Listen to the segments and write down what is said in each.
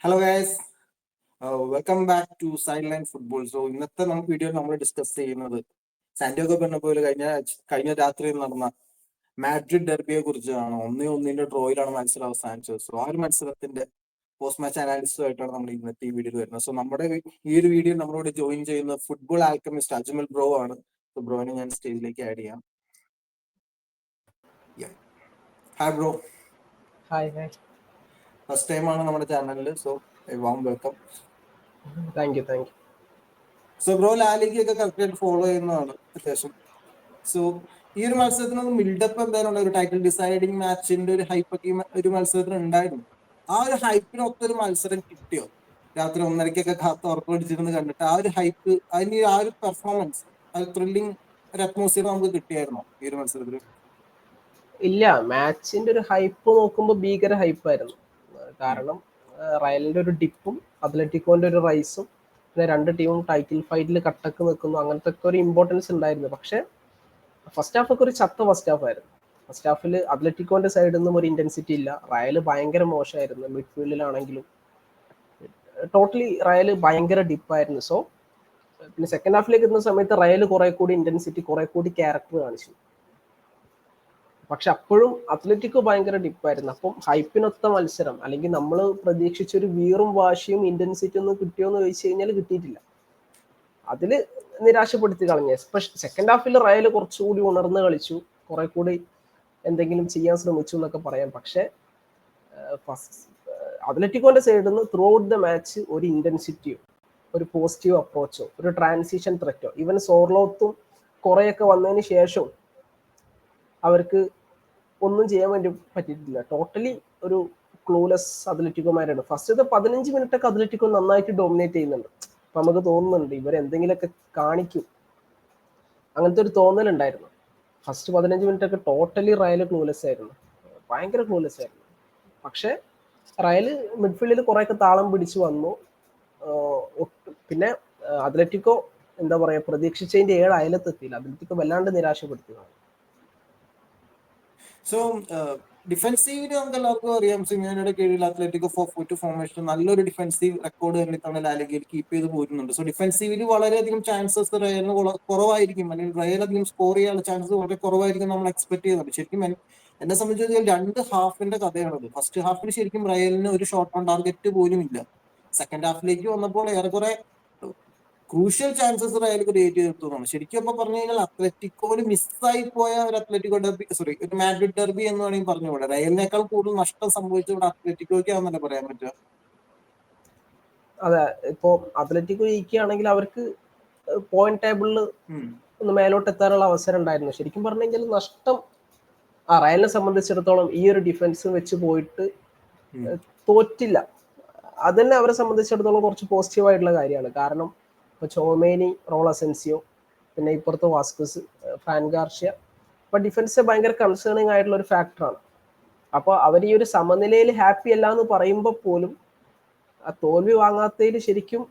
Hello guys, welcome back to side line football. So ഇന്നത്തെ video നമ്മൾ discuss ചെയ്യുന്നത് Santiago ബെർണബേയിൽ കഴിഞ്ഞ രാത്രി നടന്ന മാഡ്രിഡ് ഡെർബിയെ കുറിച്ചാണ്. 1-1 ഡ്രോയിലാണ് മത്സരം അവസാനിച്ചത്. സോ ആ ഒരു മത്സരത്തിന്റെ പോസ്റ്റ് മാച്ച് അനാലിസിസുമായിട്ടാണ് നമ്മൾ ഇന്നത്തെ ഈ വീഡിയോയിൽ വരുന്നത്. സോ നമ്മുടെ ഈ ഒരു വീഡിയോ നമ്മളോട് ജോയിൻ ചെയ്യുന്ന ഫുട്ബോൾ ആൽക്കമിസ്റ്റ് അജ്മൽ ബ്രോ ആണ്. സോ ബ്രോനെ ഞാൻ സ്റ്റേജിലേക്ക് ആഡ് ചെയ്യാം. Hi bro. Hi. First time ആണ് നമ്മുടെ ചാനലിൽ. So warm welcome. Thank you. So bro ലാലിഗയൊക്കെ കറക്റ്റായിട്ട് ഫോളോ ചെയ്യുന്നതാണ് അത്യാവശ്യം. സോ ഈ ഒരു മത്സരത്തിനൊന്നും ബിൽഡപ്പ് എന്തായാലും ഒരു ടൈറ്റിൽ ഡിസൈഡിങ് മാച്ചിന്റെ ഒരു ഹൈപ്പൊക്കെ ഒരു മത്സരത്തിന് ഉണ്ടായിരുന്നു. ആ ഒരു ഹൈപ്പിനൊത്തൊരു മത്സരം കിട്ടിയോ? രാത്രി 1:30 കാത്ത് ഉറപ്പടിച്ചിരുന്ന് കണ്ടിട്ട് ആ ഒരു ഹൈപ്പ്, അതിന് ആ ഒരു പെർഫോമൻസ്, ആ ഒരു ത്രില്ലിങ് ഒരു അറ്റ്മോസ്ഫിയർ നമുക്ക് കിട്ടിയായിരുന്നോ ഈ ഒരു മത്സരത്തിൽ? ഇല്ല, മാച്ചിന്റെ ഒരു ഹൈപ്പ് നോക്കുമ്പോൾ ഭീകര ഹൈപ്പായിരുന്നു. കാരണം റയലിന്റെ ഒരു ഡിപ്പും അത്ലറ്റിക്കോന്റെ ഒരു റൈസും, പിന്നെ രണ്ട് ടീമും ടൈറ്റിൽ ഫൈറ്റിൽ കട്ടക്ക് നിൽക്കുന്നു, അങ്ങനത്തെ ഒക്കെ ഒരു ഇമ്പോർട്ടൻസ് ഉണ്ടായിരുന്നു. പക്ഷെ ഫസ്റ്റ് ഹാഫ് ഒക്കെ ഒരു ചത്ത ഫസ്റ്റ് ഹാഫ് ആയിരുന്നു. ഫസ്റ്റ് ഹാഫിൽ അത്ലറ്റിക്കോന്റെ സൈഡിൽ നിന്നും ഒരു ഇന്റൻസിറ്റി ഇല്ല. റയൽ ഭയങ്കര മോശമായിരുന്നു. മിഡ്ഫീൽഡിലാണെങ്കിലും ടോട്ടലി റയൽ ഭയങ്കര ഡിപ്പായിരുന്നു. സോ പിന്നെ സെക്കൻഡ് ഹാഫിലേക്ക് എത്തുന്ന സമയത്ത് റയൽ കുറെ കൂടി ഇന്റൻസിറ്റി, കുറെ കൂടി ക്യാരക്ടർ കാണിച്ചു. പക്ഷെ അപ്പോഴും അത്ലറ്റിക്കോ ഭയങ്കര ഡിപ്പായിരുന്നു. അപ്പം ഹൈപ്പിനൊത്ത മത്സരം, അല്ലെങ്കിൽ നമ്മൾ പ്രതീക്ഷിച്ചൊരു വീറും വാശിയും ഇന്റൻസിറ്റി ഒന്നും കിട്ടിയോ എന്ന് ചോദിച്ചു കഴിഞ്ഞാൽ കിട്ടിയിട്ടില്ല. അതിൽ നിരാശപ്പെടുത്തി കളഞ്ഞു. എസ്പെഷ്യലി സെക്കൻഡ് ഹാഫിൽ റയൽ കുറച്ചുകൂടി ഉണർന്ന് കളിച്ചു, കുറെ കൂടി എന്തെങ്കിലും ചെയ്യാൻ ശ്രമിച്ചു എന്നൊക്കെ പറയാം. പക്ഷെ അത്ലറ്റിക്കോന്റെ സൈഡിൽ നിന്ന് ത്രൂ ഔട്ട് ദ മാച്ച് ഒരു ഇന്റൻസിറ്റിയോ, ഒരു പോസിറ്റീവ് അപ്രോച്ചോ, ഒരു ട്രാൻസിഷൻ ത്രെറ്റോ, ഈവൻ സോർലോത്തും കുറെയൊക്കെ വന്നതിന് ശേഷവും അവർക്ക് ഒന്നും ചെയ്യാൻ വേണ്ടി പറ്റിയിട്ടില്ല. ടോട്ടലി ഒരു ക്ലൂലെസ് അത്ലറ്റിക്കോമാരാണ്. ഫസ്റ്റത്തെ 15 മിനിറ്റൊക്കെ അത്ലറ്റിക്കോ നന്നായിട്ട് ഡോമിനേറ്റ് ചെയ്യുന്നുണ്ട്. അപ്പൊ നമുക്ക് തോന്നുന്നുണ്ട് ഇവരെന്തെങ്കിലുമൊക്കെ കാണിക്കും, അങ്ങനത്തെ ഒരു തോന്നലുണ്ടായിരുന്നു. ഫസ്റ്റ് 15 മിനിറ്റൊക്കെ ടോട്ടലി റയൽ ക്ലൂലെസ് ആയിരുന്നു, ഭയങ്കര ക്ലൂലെസ് ആയിരുന്നു. പക്ഷെ റയൽ മിഡ്ഫീൽഡിൽ കുറെയൊക്കെ താളം പിടിച്ചു വന്നു. പിന്നെ അത്ലറ്റിക്കോ എന്താ പറയാ, പ്രതീക്ഷിച്ചതിന്റെ 7 അയലത്തെത്തിയില്ല. അത്ലറ്റിക്കോ വല്ലാണ്ട് നിരാശപ്പെടുത്തിയതാണ്. സോ ഡിഫൻസീവില് നമുക്ക് എല്ലാവർക്കും അറിയാം, സിമിയോനയുടെ കീഴിൽ അത്ലറ്റിക്കോ 4-4-2 ഫോർമേഷൻ നല്ലൊരു ഡിഫൻസീവ് റെക്കോർഡ് തന്നെ തവണ ലാലിഗയിൽ കീപ്പ് ചെയ്ത് പോരുന്നുണ്ട്. സോ ഡിഫൻസീവില് വളരെയധികം ചാൻസസ് റയലിന് കുറവായിരിക്കും, അല്ലെങ്കിൽ റയൽ അധികം സ്കോർ ചെയ്യാനുള്ള ചാൻസസ് വളരെ കുറവായിരിക്കും നമ്മൾ എക്സ്പെക്ട് ചെയ്യുന്നുണ്ട്. ശരിക്കും എന്നെ സംബന്ധിച്ച് രണ്ട് ഹാഫിന്റെ കഥയാണത്. ഫസ്റ്റ് ഹാഫിൽ ശരിക്കും റയലിന് ഒരു ഷോട്ട് ഓൺ ടാർഗറ്റ് പോലും ഇല്ല. സെക്കൻഡ് ഹാഫിലേക്ക് വന്നപ്പോൾ ഏറെക്കുറെ ക്രൂഷ്യൽ ചാൻസസ് റയൽ ക്രിയേറ്റ് ചെയ്തെടുത്തതാണ്. ശരിക്കും ഇപ്പൊ പറഞ്ഞു കഴിഞ്ഞാൽ അത്ലറ്റിക്കോന് മിസ്സായി പോയ ഒരു അത്ലറ്റിക്കോ ഡെർബി, ഒരു മാഡ്രിഡ് ഡെർബി എന്ന് വേണമെങ്കിൽ പറഞ്ഞുകൂടെ. റയലിനേക്കാൾ കൂടുതൽ നഷ്ടം സംഭവിച്ചത് ഇവിടെ അത്ലറ്റിക്കോയ്ക്കാണെന്നല്ലേ പറയാൻ പറ്റുക? അതെ, ഇപ്പോ അത്ലറ്റിക്കോ ജയിക്കുകയാണെങ്കിൽ അവർക്ക് പോയിന്റ് ടേബിളിൽ ഒന്ന് മേലോട്ട് എത്താനുള്ള അവസരം ഉണ്ടായിരുന്നു. ശരിക്കും പറഞ്ഞു കഴിഞ്ഞാൽ നഷ്ടം റയലിനെ സംബന്ധിച്ചിടത്തോളം ഈ ഒരു ഡിഫൻസ് വെച്ച് പോയിട്ട് തോറ്റില്ല. അത് തന്നെ അവരെ സംബന്ധിച്ചിടത്തോളം കുറച്ച് പോസിറ്റീവായിട്ടുള്ള കാര്യമാണ്. കാരണം ഇപ്പോൾ ചോമേനി, റോൾ അസെൻസിയോ, പിന്നെ ഇപ്പുറത്ത് വാസ്കസ്, ഫ്രാൻ ഗാർഷ്യ, ഇപ്പം ഡിഫൻസ് ഭയങ്കര കൺസേണിങ് ആയിട്ടുള്ള ഒരു ഫാക്ടറാണ്. അപ്പോൾ അവർ ഈ ഒരു സമനിലയിൽ ഹാപ്പി അല്ല എന്ന് പറയുമ്പോൾ പോലും ആ തോൽവി വാങ്ങാത്തതിൽ ശരിക്കും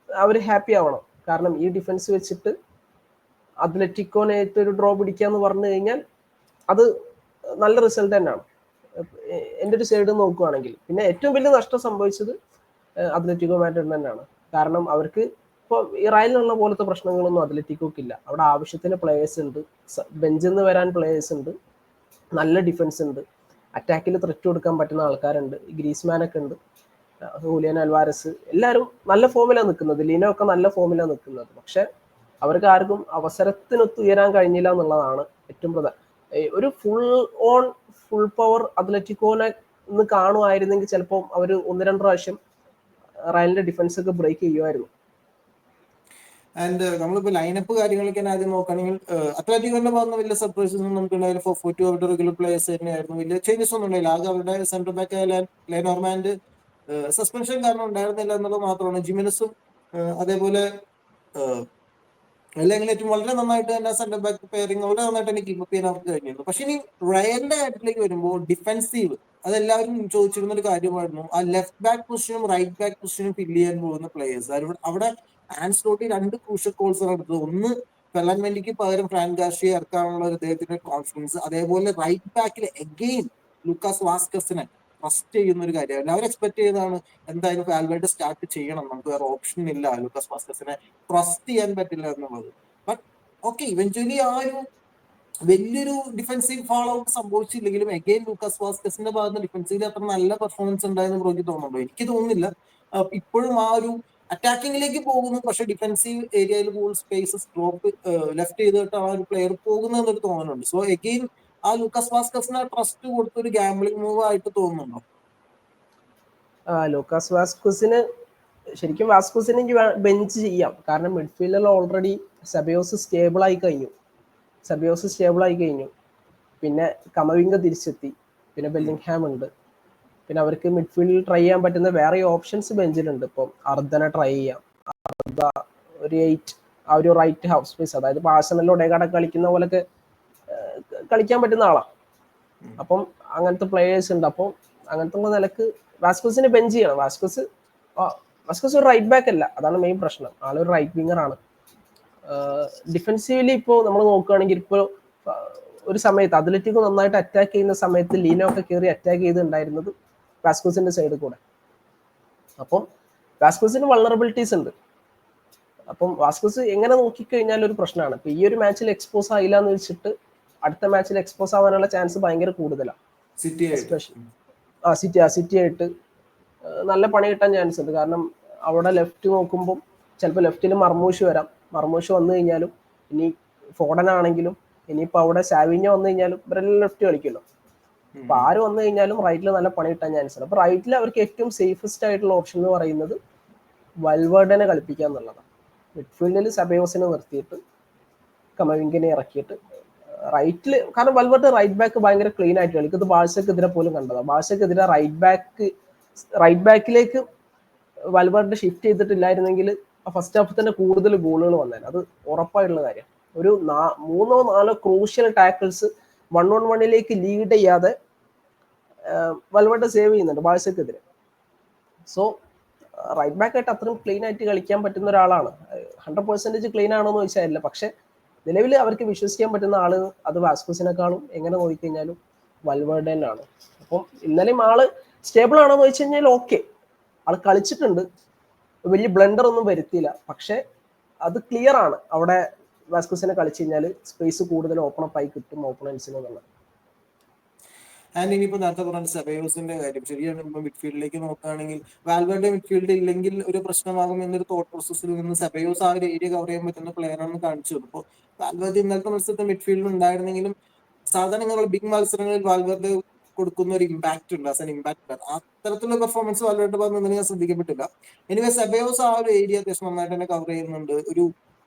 അവർ ഹാപ്പി ആവണം. കാരണം ഈ ഡിഫൻസ് വെച്ചിട്ട് അത്ലറ്റിക്കോനായിട്ട് ഒരു ഡ്രോ പിടിക്കാന്ന് പറഞ്ഞു കഴിഞ്ഞാൽ അത് നല്ല റിസൾട്ട് തന്നെയാണ് എൻ്റെ ഒരു സൈഡ് നോക്കുകയാണെങ്കിൽ. പിന്നെ ഏറ്റവും വലിയ നഷ്ടം സംഭവിച്ചത് അത്ലറ്റിക്കോ മാഡ്രിഡ് തന്നെയാണ്. കാരണം അവർക്ക് ഇപ്പോൾ ഈ റയലിനുള്ള പോലത്തെ പ്രശ്നങ്ങളൊന്നും അത്ലറ്റിക്കോക്ക് ഇല്ല. അവിടെ ആവശ്യത്തിന് പ്ലേയേഴ്സ് ഉണ്ട്, ബെഞ്ചിൽ നിന്ന് വരാൻ പ്ലേയേഴ്സ് ഉണ്ട്, നല്ല ഡിഫൻസ് ഉണ്ട്, അറ്റാക്കിൽ ത്രെറ്റ് കൊടുക്കാൻ പറ്റുന്ന ആൾക്കാരുണ്ട്, ഗ്രീസ്മാനൊക്കെ ഉണ്ട്, ഹൂലിയൻ അൽവാരസ്, എല്ലാവരും നല്ല ഫോമിലാണ് നിൽക്കുന്നത്, ലീനോ ഒക്കെ നല്ല ഫോമിലാണ് നിൽക്കുന്നത്. പക്ഷെ അവർക്ക് ആർക്കും അവസരത്തിനൊത്ത് ഉയരാൻ കഴിഞ്ഞില്ല എന്നുള്ളതാണ് ഏറ്റവും പ്രധാനം. ഒരു ഫുൾ പവർ അത്ലറ്റിക്കോനെ ഇന്ന് കാണുമായിരുന്നെങ്കിൽ ചിലപ്പോൾ അവർ 1-2 പ്രാവശ്യം റയലിന്റെ ഡിഫൻസ് ഒക്കെ ബ്രേക്ക് ചെയ്യുമായിരുന്നു. ആൻഡ് നമ്മളിപ്പോ ലൈനപ്പ് കാര്യങ്ങളൊക്കെ ആദ്യം നോക്കുകയാണെങ്കിൽ അത്ലറ്റിക്കോന്റെ ഭാഗത്ത് വലിയ സർപ്രൈസസ് ഒന്നും നമുക്ക് ഉണ്ടായില്ല. 4-4-2 അവരുടെ റെഗുലർ പ്ലേയേഴ്സ് തന്നെയായിരുന്നു. വലിയ ചേഞ്ചസ് ഒന്നും ഉണ്ടായില്ല. ആകെ അവരുടെ സെന്റർ ബാക്ക് ലെനോർമാൻഡ് സസ്പെൻഷൻ കാരണം ഉണ്ടായിരുന്നില്ല എന്നുള്ളത് മാത്രമാണ്. ജിമിനസും അതേപോലെ അല്ലെങ്കിൽ ഏറ്റവും വളരെ നന്നായിട്ട് തന്നെ സെന്റർ ബാക്ക് പെയറിംഗ് വളരെ നന്നായിട്ട് തന്നെ കീപ്പ് ചെയ്യാൻ അവർക്ക് കഴിഞ്ഞിരുന്നു. പക്ഷെ ഇനി റയലിന്റെ കാര്യത്തിലേക്ക് വരുമ്പോൾ ഡിഫൻസീവ്, അതെല്ലാവരും ചോദിച്ചിരുന്ന ഒരു കാര്യമായിരുന്നു. ആ ലെഫ്റ്റ് ബാക്ക് പൊസിഷനും റൈറ്റ് ബാക്ക് പൊസിഷനും ഫില്ല് ചെയ്യാൻ പോകുന്ന പ്ലേയേഴ്സ് അവിടെ ആൻസ്ലോട്ടി 2 ക്രൂഷ്യൽ കോൾസ് ആണ് എടുത്തത്. ഒന്ന് ഫെർലാൻഡ് പകരം ഫ്രാൻ ഗാർഷ്യ ഇറക്കാനുള്ള അദ്ദേഹത്തിന്റെ കോൺഫിഡൻസ്, അതേപോലെ റൈറ്റ് ബാക്കിൽ അഗെയിൻ ലൂക്കാസ് വാസ്കസിനെ ട്രസ്റ്റ് ചെയ്യുന്ന ഒരു കാര്യമാണ്. എല്ലാവരും എക്സ്പെക്ട് ചെയ്തതാണ് എന്തായാലും വാൽവേർഡ് സ്റ്റാർട്ട് ചെയ്യണം, നമുക്ക് വേറെ ഓപ്ഷൻ ഇല്ല ലൂക്കസ് വാസ്കസിനെ ട്രസ്റ്റ് ചെയ്യാൻ പറ്റില്ല എന്നുള്ളത്. ബട്ട് ഓക്കെ, ഇവഞ്ച്വലി ആ ഒരു വലിയൊരു ഡിഫൻസീവ് ഫാൾ ഔട്ട് സംഭവിച്ചില്ലെങ്കിലും എഗെയിൻ ലൂക്കസ് വാസ്കസിന്റെ ഭാഗത്ത് ഡിഫൻസീവിൽ അത്ര നല്ല പെർഫോമൻസ് ഉണ്ടായെന്ന് ബ്രോയ്ക്ക് തോന്നുന്നുണ്ടോ? എനിക്ക് തോന്നുന്നില്ല. ഇപ്പോഴും ആ ഒരു അറ്റാക്കിങ്ങിലേക്ക് പോകുന്നു, പക്ഷെ ഡിഫൻസീവ് ഏരിയയിൽ ബോൾ സ്പേസസ് ഡ്രോപ്പ് ലെഫ്റ്റ് ചെയ്തിട്ട് ആ ഒരു പ്ലെയർ പോകുന്നു എന്നൊരു തോന്നലുണ്ട്. സോ എഗെയിൻ ആ ലൂക്കസ് വാസ്കസിന് ട്രസ്റ്റ് കൊടുത്ത ഒരു ഗാംബ്ലിംഗ് മൂവ് ആയിട്ട് തോന്നുന്നുണ്ടോ? ലൂക്കാസ് വാസ്കുസിന് ശരിക്കും വാസ്കുസിന് ബെഞ്ച് ചെയ്യാം. കാരണം മിഡ്ഫീൽഡിൽ ഓൾറെഡി സെബയോസ് സ്റ്റേബിൾ ആയി കഴിഞ്ഞു. പിന്നെ കമവിംഗ തിരിച്ചെത്തി, പിന്നെ ബെല്ലിംഗ്ഹാം ഉണ്ട്. പിന്നെ അവർക്ക് മിഡ്ഫീൽഡിൽ ട്രൈ ചെയ്യാൻ പറ്റുന്ന വേറെ ഓപ്ഷൻസ് ബെഞ്ചിലുണ്ട്. ഇപ്പം അർദ്ധനെ ട്രൈ ചെയ്യാം, ഒരു 8 ആ ഒരു റൈറ്റ് ഹാഫ് സ്പേസ്, അതായത് ആഴ്സണലിൽ ഒഡേഗാർഡ് കളിക്കുന്ന പോലൊക്കെ കളിക്കാൻ പറ്റുന്ന ആളാണ്. അപ്പം അങ്ങനത്തെ പ്ലേയേഴ്സ് ഉണ്ട്. അപ്പോൾ അങ്ങനത്തെ നിലക്ക് വാസ്കുസിന് ബെഞ്ച് ചെയ്യണം. വാസ്കുസ് ഒരു റൈറ്റ് ബാക്ക് അല്ല, അതാണ് മെയിൻ പ്രശ്നം. ആളൊരു റൈറ്റ് വിങ്ങർ ആണ്. ഡിഫൻസീവ്ലി ഇപ്പോൾ നമ്മൾ നോക്കുകയാണെങ്കിൽ ഇപ്പോൾ ഒരു സമയത്ത് അത്ലറ്റിക്കോ നന്നായിട്ട് അറ്റാക്ക് ചെയ്യുന്ന സമയത്ത് ലീനോ ഒക്കെ കയറി അറ്റാക്ക് ചെയ്തിട്ടുണ്ടായിരുന്നത് വാസ്കുസിന്റെ സൈഡിൽ കൂടെ. അപ്പം വാസ്കുസിന് വൾണറബിലിറ്റീസ് ഉണ്ട്. അപ്പം വാസ്കുസ് എങ്ങനെ നോക്കിക്കഴിഞ്ഞാൽ ഒരു പ്രശ്നമാണ്. ഇപ്പൊ ഈ ഒരു മാച്ചിൽ എക്സ്പോസ് ആയില്ല എന്ന് വെച്ചിട്ട് അടുത്ത മാച്ചിൽ എക്സ്പോസ് ആവാനുള്ള ചാൻസ് ഭയങ്കര കൂടുതലാണ്. സിറ്റി ആയിട്ട് നല്ല പണി കിട്ടാൻ ചാൻസ് ഉണ്ട്. കാരണം അവിടെ ലെഫ്റ്റ് നോക്കുമ്പോൾ ചിലപ്പോൾ ലെഫ്റ്റിൽ മർമൂഷ് വരാം. മർമൂഷ് വന്നു കഴിഞ്ഞാലും ഇനി ഫോഡൻ ആണെങ്കിലും ഇനിയിപ്പോൾ അവിടെ സാവിഞ്ഞോ വന്നു കഴിഞ്ഞാലും ഇവരെല്ലാം ലെഫ്റ്റ് കളിക്കുമല്ലോ. അപ്പൊ ആര് വന്നു കഴിഞ്ഞാലും റൈറ്റിൽ നല്ല പണി കിട്ടാൻ ചാൻസ് ഉണ്ട്. അപ്പൊ റൈറ്റിൽ അവർക്ക് ഏറ്റവും സേഫസ്റ്റ് ആയിട്ടുള്ള ഓപ്ഷൻ എന്ന് പറയുന്നത് വൽവേർഡനെ കളിപ്പിക്കുക എന്നുള്ളതാണ്. മിഡ്ഫീൽഡിൽ സെബയോസിനെ നിർത്തിയിട്ട് കമവിങ്കിനെ ഇറക്കിയിട്ട് റൈറ്റിൽ, കാരണം വൽവേർഡ് റൈറ്റ് ബാക്ക് ഭയങ്കര ക്ലീൻ ആയിട്ട് കളിക്കും. ഇത് ബാഴ്സക്കെതിരെ പോലും കണ്ടതാണ്. ബാഴ്സക്കെതിരെ റൈറ്റ് ബാക്കിലേക്ക് വൽവേർഡ് ഷിഫ്റ്റ് ചെയ്തിട്ടില്ലായിരുന്നെങ്കിൽ ഫസ്റ്റ് ഹാഫ് തന്നെ കൂടുതൽ ഗോളുകൾ വന്നേനെ. അത് ഉറപ്പായിട്ടുള്ള കാര്യം. ഒരു 3-4 ക്രൂഷ്യൽ ടാക്കിൾസ് 1-on-1 ലീഡ് ചെയ്യാതെ വൽവേർഡ് സേവ് ചെയ്യുന്നുണ്ട് ബാഴ്സക്കെതിരെ. സോ റൈറ്റ് ബാക്ക് ആയിട്ട് അത്രയും ക്ലീൻ ആയിട്ട് കളിക്കാൻ പറ്റുന്ന ഒരാളാണ്. 100% ക്ലീൻ ആണോ എന്ന് ചോദിച്ചാൽ, പക്ഷെ നിലവിൽ അവർക്ക് വിശ്വസിക്കാൻ പറ്റുന്ന ആള് അത് വാസ്കുസിനെക്കാളും എങ്ങനെ നോക്കിക്കഴിഞ്ഞാലും വൽവേർഡ് തന്നെയാണ്. അപ്പം ഇന്നലെയും ആള് സ്റ്റേബിൾ ആണോ എന്ന് ചോദിച്ചു കഴിഞ്ഞാൽ ഓക്കെ, ആള് കളിച്ചിട്ടുണ്ട്, വലിയ ബ്ലണ്ടർ ഒന്നും വരുത്തിയില്ല. പക്ഷെ അത് ക്ലിയർ ആണ്, അവിടെ വാസ്കുസിനെ കളിച്ചു കഴിഞ്ഞാൽ സ്പേസ് കൂടുതൽ ഓപ്പൺ അപ്പ് ആയി കിട്ടും ഓപ്പണൻസിന് എന്നുള്ളത്. ആൻഡ് ഇനിയിപ്പോ നേരത്തെ പറഞ്ഞ സെബയോസിന്റെ കാര്യം ശരിയാണ്. ഇപ്പൊ മിഡ്ഫീൽഡിലേക്ക് നോക്കുകയാണെങ്കിൽ വാൽവേർഡ് മിഡ്ഫീൽഡ് ഇല്ലെങ്കിൽ ഒരു പ്രശ്നമാകും എന്നൊരു തോട്ട് പ്രോസസ്സിൽ നിന്ന് സെബയോസ് ആ ഒരു ഏരിയ കവർ ചെയ്യാൻ പറ്റുന്ന പ്ലെയർ ആണെന്ന് കാണിച്ചു. ഇപ്പോൾ വാൽവേർഡ് ഇന്നലത്തെ മത്സരത്തിൽ മിഡ്ഫീൽഡിൽ ഉണ്ടായിരുന്നെങ്കിലും സാധാരണ ഇങ്ങനെയുള്ള ബിഗ് മത്സരങ്ങളിൽ വാൽവേർഡ് കൊടുക്കുന്ന ഒരു ഇമ്പാക്ട് ഉണ്ട്, ആസ് എൻ ഇമ്പാക്ട്. അത്തരത്തിലുള്ള പെർഫോമൻസ് വാൽവേർഡ് പറഞ്ഞത് ഞാൻ ശ്രദ്ധിക്കപ്പെട്ടില്ല. എനിവേ സെബയോസ് ആ ഒരു ഏരിയ അത്യാവശ്യം നന്നായിട്ട് തന്നെ കവർ ചെയ്യുന്നുണ്ട്. ഒരു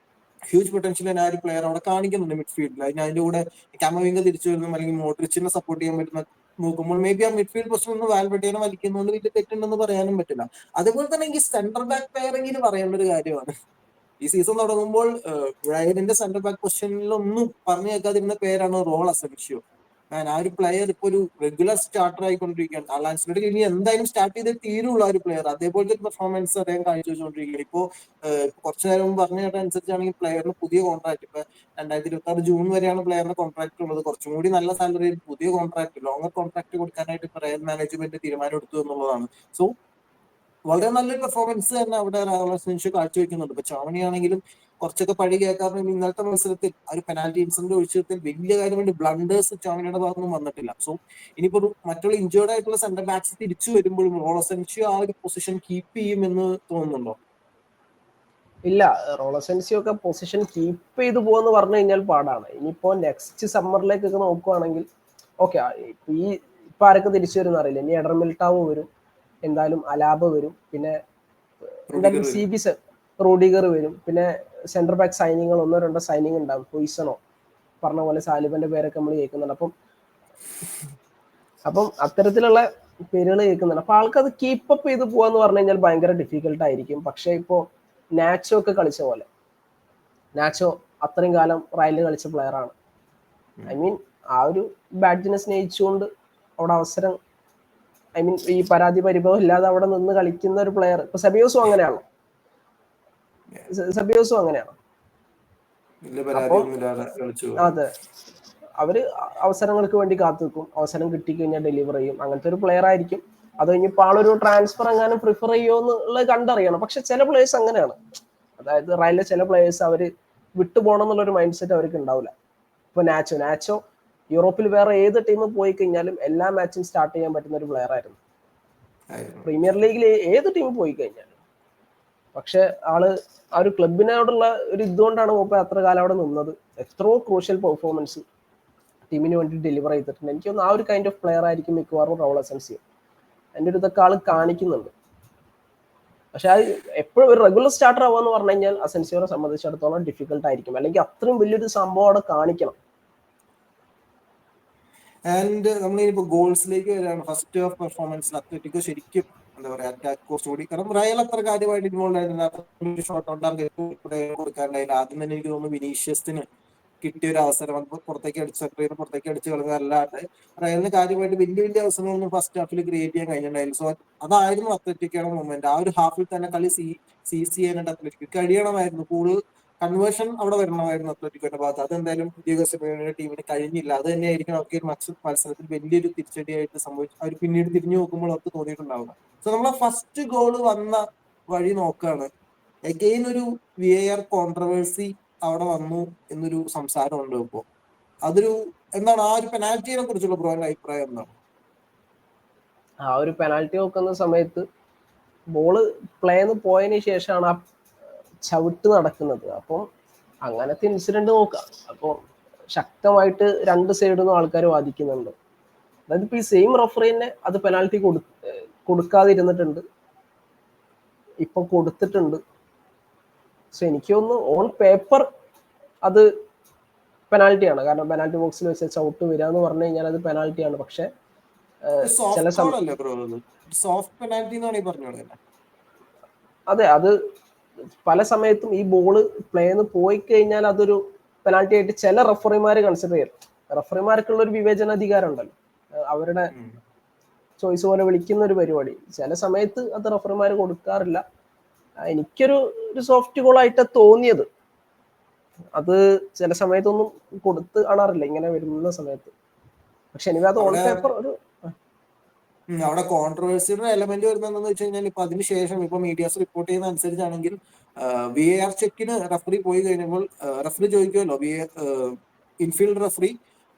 ഹ്യൂജ് പൊട്ടൻഷ്യൽ ആ ഒരു പ്ലെയർ അവിടെ കാണിക്കുന്നുണ്ട് മിഡ്ഫീൽഡിൽ. അതിന്റെ കൂടെ കാമവിംഗ തിരിച്ചു വരുന്നു, അല്ലെങ്കിൽ മോഡ്രിച്ചിനെ സപ്പോർട്ട് ചെയ്യാൻ പറ്റുന്ന നോക്കുമ്പോൾ മേ ബി ആ മിഡ്ഫീൽഡ് പൊസിഷൻ ഒന്ന് വാൽവേർഡിനെ വലിക്കുന്നതുകൊണ്ട് വലിയ തെറ്റുണ്ടെന്ന് പറയാനും പറ്റില്ല. അതുപോലെ തന്നെ ഈ സെന്റർ ബാക്ക് പെയറിംഗിന് പറയേണ്ട ഒരു കാര്യമാണ്. ഈ സീസൺ തുടങ്ങുമ്പോൾ റയലിന്റെ സെന്റർ ബാക്ക് പൊസിഷനിലൊന്നും പറഞ്ഞു കേൾക്കാതിരുന്ന പേരാണ് റോൾ അസെൻഷ്യോ. ആ ഒരു പ്ലെയർ ഇപ്പൊ ഒരു റെഗുലർ സ്റ്റാർട്ടർ ആയിക്കൊണ്ടിരിക്കുകയാണ്. അലാൻസിലോട്ട് ഇനി എന്തായാലും സ്റ്റാർട്ട് ചെയ്തേ തീരുള്ള ഒരു പ്ലെയർ, അതേപോലത്തെ ഒരു പെർഫോമൻസ് അദ്ദേഹം കാഴ്ചവെച്ചുകൊണ്ടിരിക്കുകയാണ്. ഇപ്പോ കുറച്ചു നേരം മുമ്പ് പറഞ്ഞ കേട്ട അനുസരിച്ചാണെങ്കിൽ പ്ലെയറിന് പുതിയ കോൺട്രാക്ട്, ഇപ്പൊ 2026 ജൂൺ വരെയാണ് പ്ലെയറിന് കോൺട്രാക്ട് ഉള്ളത്. കുറച്ചും കൂടി നല്ല സാലറിയിൽ പുതിയ കോൺട്രാക്ട്, ലോങ്ങർ കോൺട്രാക്ട് കൊടുക്കാനായിട്ട് റയൽ മാനേജ്മെന്റ് തീരുമാനം എടുത്തു എന്നുള്ളതാണ്. സോ വളരെ നല്ലൊരു പെർഫോമൻസ് തന്നെ അവിടെ അസെൻഷ്യോ കാഴ്ചവെക്കുന്നുണ്ട്. ഇപ്പൊ ചാവണിയാണെങ്കിലും കുറച്ചൊക്കെ പഴി കേൾക്കാറുണ്ട്. ഇന്നലത്തെ മത്സരത്തിൽ ആ ഒരു പെനാൽറ്റി ഇൻസിഡന്റ് ഒഴിച്ചിട്ട് വലിയ കാര്യമായിട്ട് ബ്ലണ്ടേഴ്സ് ചാവണിയുടെ ഭാഗത്തൊന്നും വന്നിട്ടില്ല. സോ ഇനിയിപ്പോ മറ്റുള്ള ഇഞ്ചേർഡ് ആയിട്ടുള്ള സെന്റർ ബാക്സ് തിരിച്ചു വരുമ്പോഴും റോൾ അസെൻഷ്യോ ആ ഒരു പൊസിഷൻ കീപ്പ് ചെയ്യും എന്ന് തോന്നുന്നുണ്ടോ? ഇല്ല, റോളസെൻസിയോ ഒക്കെ പൊസിഷൻ കീപ്പ് ചെയ്ത് പോകുമെന്ന് പറഞ്ഞു കഴിഞ്ഞാൽ പാടാണ്. ഇനിയിപ്പോ നെക്സ്റ്റ് സമ്മറിലേക്കൊക്കെ നോക്കുവാണെങ്കിൽ ഓക്കെ, ഇപ്പൊ ആരൊക്കെ തിരിച്ചു വരും അറിയില്ല. ഇനി എഡർ മിൽട്ടാവോ വരും, എന്തായാലും അലാബ വരും, പിന്നെ എന്തായാലും റൂഡിഗർ വരും, പിന്നെ സെന്റർ ബാക്ക് സൈനിങ്ങൾ 1-2 സൈനിങ് ഉണ്ടാവും. പൊയ്സണോ പറഞ്ഞ പോലെ സാലിബന്റെ പേരൊക്കെ നമ്മൾ കേൾക്കുന്നുണ്ട്. അപ്പം അത്തരത്തിലുള്ള പേരുകൾ കേൾക്കുന്നുണ്ട്. അപ്പൊ ആൾക്കത് കീപ്പപ്പ് ചെയ്ത് പോവാന്ന് പറഞ്ഞു കഴിഞ്ഞാൽ ഭയങ്കര ഡിഫിക്കൽട്ട് ആയിരിക്കും. പക്ഷെ ഇപ്പോ നാച്ചോ ഒക്കെ കളിച്ച പോലെ, നാച്ചോ അത്രയും കാലം റയലിൽ കളിച്ച പ്ലെയർ ആണ്. ഐ മീൻ ആ ഒരു ബാഡ്ജിനെ സ്നേഹിച്ചുകൊണ്ട് അവിടെ അവസരം, ഐ മീൻ ഈ പരാതി പരിഭവം ഇല്ലാതെ അവിടെ നിന്ന് കളിക്കുന്ന ഒരു പ്ലെയർ. ഇപ്പൊ സെബിയോസും അങ്ങനെയാണോ? അപ്പം അതെ, അവര് അവസരങ്ങൾക്ക് വേണ്ടി കാത്തു നിൽക്കും, അവസരം കിട്ടിക്കഴിഞ്ഞാൽ ഡെലിവർ ചെയ്യും, അങ്ങനത്തെ ഒരു പ്ലെയർ ആയിരിക്കും. അത് കഴിഞ്ഞപ്പോൾ ആളൊരു ട്രാൻസ്ഫർ എങ്ങാനും പ്രിഫർ ചെയ്യുമോ എന്നുള്ളത് കണ്ടറിയണം. പക്ഷെ ചില പ്ലേയേഴ്സ് അങ്ങനെയാണ്, അതായത് റയലിലെ ചില പ്ലേയേഴ്സ് അവർ വിട്ടുപോകണം എന്നുള്ളൊരു മൈൻഡ് സെറ്റ് അവർക്ക് ഉണ്ടാവില്ല. ഇപ്പൊ നാച്ചോ യൂറോപ്പിൽ വേറെ ഏത് ടീം പോയി കഴിഞ്ഞാലും എല്ലാ മാച്ചും സ്റ്റാർട്ട് ചെയ്യാൻ പറ്റുന്ന ഒരു പ്ലെയർ ആയിരുന്നു പ്രീമിയർ ലീഗിൽ ഏത് ടീം പോയി കഴിഞ്ഞാലും. പക്ഷെ ആള് ആ ഒരു ക്ലബിനോടുള്ള ഒരു ഇതുകൊണ്ടാണ് മൂപ്പ അത്ര കാലം അവിടെ നിന്നത്. എത്രയോ ക്രൂഷ്യൽ പെർഫോമൻസ് ടീമിന് വേണ്ടി ഡെലിവർ ചെയ്തിട്ടുണ്ട്. എനിക്ക് തോന്നുന്നു ആ ഒരു കൈൻഡ് ഓഫ് പ്ലെയർ ആയിരിക്കും മിക്കവാറും റൗൾ അസൻസിയോ. എൻ്റെ ഒരു ഇതൊക്കെ ആള് കാണിക്കുന്നുണ്ട്. പക്ഷെ അത് എപ്പോഴും ഒരു റെഗുലർ സ്റ്റാർട്ടർ ആവാന്ന് പറഞ്ഞു കഴിഞ്ഞാൽ അസൻസിയോനെ സംബന്ധിച്ചിടത്തോളം ഡിഫിക്കൽട്ട് ആയിരിക്കും, അല്ലെങ്കിൽ അത്രയും വലിയൊരു സംഭവം അവിടെ കാണിക്കണം. ആൻഡ് നമ്മളിപ്പോ ഗോൾസിലേക്ക് വരികയാണ്. ഫസ്റ്റ് ഹാഫ് പെർഫോമൻസിൽ അത്ലറ്റിക്കോ ശരിക്കും എന്താ പറയാ അറ്റാക്ക് കുറച്ചുകൂടി, കാരണം റയൽ അത്ര കാര്യമായിട്ട് ഇൻവോൾവ് ആയിരുന്നില്ല. ഷോട്ട് കൊടുക്കാറുണ്ടായില്ല. ആദ്യം തന്നെ എനിക്ക് തോന്നുന്നു വിനീഷ്യസിന് കിട്ടിയ ഒരു അവസരം അത് പുറത്തേക്ക് അടിച്ച് കളഞ്ഞതല്ലാണ്ട് റയലിന് കാര്യമായിട്ട് വലിയ വലിയ അവസരങ്ങളൊന്നും ഫസ്റ്റ് ഹാഫിൽ ക്രിയേറ്റ് ചെയ്യാൻ കഴിഞ്ഞിട്ടുണ്ടായില്ല. സോ അതായിരുന്നു അത്ലറ്റിക്കയുടെ മൊമെന്റ്. ആ ഒരു ഹാഫിൽ തന്നെ കളി സീസ് ചെയ്യാനായിട്ട് അത്ലറ്റിക്ക് കഴിയണമായിരുന്നു. കൂടുതൽ കൺവേർഷൻ അവിടെ വരണമായിരുന്നു അത്ലറ്റിക്കോന്റെ ഭാഗത്ത്. അതെന്തായാലും ഡിയേഗോ സിമോണിയുടെ ടീമിന് കഴിഞ്ഞില്ല. അത് തന്നെയായിരിക്കും അവർക്ക് ഈ മത്സരത്തിൽ വലിയൊരു തിരിച്ചടിയായിട്ട് സംഭവിച്ചു. അവർ പിന്നീട് തിരിഞ്ഞു നോക്കുമ്പോൾ അവർക്ക് തോന്നിയിട്ടുണ്ടാവുക. സോ നമ്മളെ ഫസ്റ്റ് ഗോള് വന്ന വഴി നോക്കുകയാണ്, എഗെയിൻ ഒരു VAR കോൺട്രവേഴ്സി അവിടെ വന്നു എന്നൊരു സംസാരമുണ്ട്. ഇപ്പോ അതൊരു എന്താണ്, ആ ഒരു പെനാൽറ്റിയെ കുറിച്ചുള്ള ബ്രോയുടെ അഭിപ്രായം എന്താണ്? ആ ഒരു പെനാൽറ്റി നോക്കുന്ന സമയത്ത് ബോള് പ്ലേന്ന് പോയതിന് ശേഷമാണ് ആ ചവിട്ട് നടക്കുന്നത്. അപ്പം അങ്ങനത്തെ ഇൻസിഡന്റ് നോക്കാം. അപ്പോൾ ശക്തമായിട്ട് രണ്ട് സൈഡിൽ നിന്നും ആൾക്കാർ വാദിക്കുന്നുണ്ട്. അതായത് ഇപ്പൊ ഈ സെയിം റഫറി തന്നെ അത് പെനാൽറ്റി കൊടുക്കാതിരുന്നിട്ടുണ്ട്, ഇപ്പൊ കൊടുത്തിട്ടുണ്ട്. സോ എനിക്ക് തോന്നുന്നു ഓൺ പേപ്പർ അത് പെനാൽറ്റിയാണ്. കാരണം പെനാൽറ്റി ബോക്സിൽ വെച്ച് ചവിട്ട് വരിക എന്ന് പറഞ്ഞു കഴിഞ്ഞാൽ അത് പെനാൽറ്റിയാണ്. പക്ഷെ ചില സോഫ്റ്റ് പെനാൽറ്റി എന്നാണ് ഈ പറഞ്ഞത്. അതെ, അത് പല സമയത്തും ഈ ബോള് പ്ലേന്ന് പോയി കഴിഞ്ഞാൽ അതൊരു പെനാൽറ്റി ആയിട്ട് ചില റഫറിമാർ കൺസിഡർ ചെയ്യും. റഫറിമാർക്കുള്ള ഒരു വിവേചനാധികാരം ഉണ്ടല്ലോ, അവരുടെ ചോയ്സ് പോലെ വിളിക്കുന്ന ഒരു പരിപാടി. ചില സമയത്ത് അത് റഫറിമാർ കൊടുക്കാറില്ല. എനിക്കൊരു സോഫ്റ്റ് ഗോൾ ആയിട്ട് തോന്നിയത്. അത് ചില സമയത്തൊന്നും കൊടുത്ത് കാണാറില്ല ഇങ്ങനെ വരുന്ന സമയത്ത്. പക്ഷെ എനിക്ക് അത് ഓൺ പേപ്പർ ഒരു അവിടെ കോൺട്രവേഴ്സിയുടെ എലമെന്റ് വരുന്നതെന്ന് വെച്ച് കഴിഞ്ഞാൽ ഇപ്പൊ അതിനുശേഷം ഇപ്പൊ മീഡിയാസ് റിപ്പോർട്ട് ചെയ്യുന്ന അനുസരിച്ചാണെങ്കിൽ VAR ചെക്കിന് റഫറി പോയി കഴിഞ്ഞപ്പോൾ റഫറി ചോദിക്കുമല്ലോ, infield referee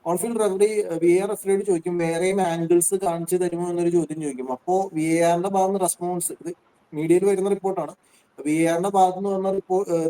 on field referee VAR റഫറിയോട് ചോദിക്കും വേറെയും ആംഗിൾസ് കാണിച്ചു തരുമോ എന്നൊരു ചോദ്യം ചോദിക്കും. അപ്പോ VARന്റെ ഭാഗത്ത് റെസ്പോൺസ്, ഇത് മീഡിയയിൽ വരുന്ന റിപ്പോർട്ടാണ്, VARന്റെ ഭാഗത്ത് നിന്ന് വന്ന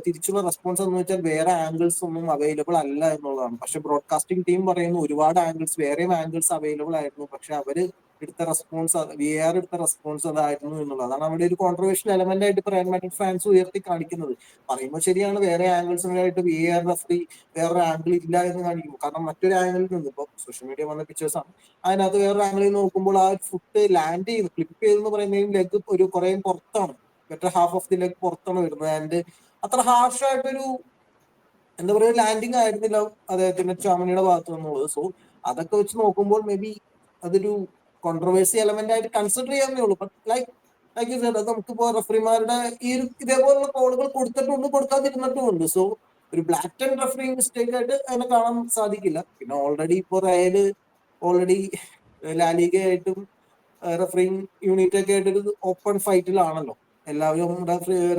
തിരിച്ചുള്ള റെസ്പോൺസ് എന്ന് വെച്ചാൽ വേറെ ആംഗിൾസ് ഒന്നും അവൈലബിൾ അല്ല എന്നുള്ളതാണ്. പക്ഷെ ബ്രോഡ്കാസ്റ്റിംഗ് ടീം പറയുന്നു ഒരുപാട് ആംഗിൾസ്, വേറെയും ആംഗിൾസ് അവൈലബിൾ ആയിരുന്നു, പക്ഷെ അവര് എടുത്ത റെസ്പോൺസ്, VAR എടുത്ത റെസ്പോൺസ് അതായിരുന്നു എന്നുള്ളത്. അതാണ് അവിടെ ഒരു കോൺട്രവേഴ്ഷ്യൽ എലമെന്റ് ആയിട്ട് റയൽ മാഡ്രിഡ് ഫാൻസ് ഉയർത്തി കാണിക്കുന്നത്. പറയുമ്പോൾ ശരിയാണ്, വേറെ ആംഗിൾസിനായിട്ട് VAR റഫറി വേറൊരു ആംഗിൾ ഇല്ല എന്ന് കാണിക്കും. കാരണം മറ്റൊരു ആംഗിളിൽ നിന്ന് ഇപ്പൊ സോഷ്യൽ മീഡിയ വന്ന പിക്ചേഴ്സ് ആണ്, അതിനകത്ത് വേറൊരു ആംഗിളിൽ നോക്കുമ്പോൾ ആ ഫുട്ട് ലാൻഡ് ചെയ്ത് ക്ലിപ്പ് ചെയ്തെന്ന് പറയുന്നതിന് ലെഗ് ഒരു കുറേ പുറത്താണ്, better half of the leg പുറത്താണ് വരുന്നത്. ആൻഡ് അത്ര ഹാർഷായിട്ടൊരു എന്താ പറയുക ലാൻഡിങ് ആയിരുന്നില്ല അദ്ദേഹത്തിന്റെ ചാമനിയുടെ ഭാഗത്ത് നിന്നുള്ളത്. സോ അതൊക്കെ വെച്ച് നോക്കുമ്പോൾ മേ ബി അതൊരു കോൺട്രവേഴ്സി എലമെന്റ് ആയിട്ട് കൺസിഡർ ചെയ്യാവുന്നേ ഉള്ളൂ. ബട്ട് ലൈക്ക് യു സെഡ്, അത് നമുക്കിപ്പോ റഫറിമാരുടെ ഈ ഒരു ഇതേപോലുള്ള കോളുകൾ കൊടുത്തിട്ടുണ്ട്, കൊടുക്കാതിരുന്നിട്ടുമുണ്ട്. സോ ഒരു ബ്ലാക്ക് ആൻഡ് റഫറി മിസ്റ്റേക്ക് ആയിട്ട് അതിനെ കാണാൻ സാധിക്കില്ല. പിന്നെ ഓൾറെഡി ഇപ്പോ റയല് ഓൾറെഡി ലാലിഗയായിട്ടും റഫറിങ് യൂണിറ്റ് ഒക്കെ ആയിട്ടൊരു ഓപ്പൺ ഫൈറ്റിലാണല്ലോ. എല്ലാവരും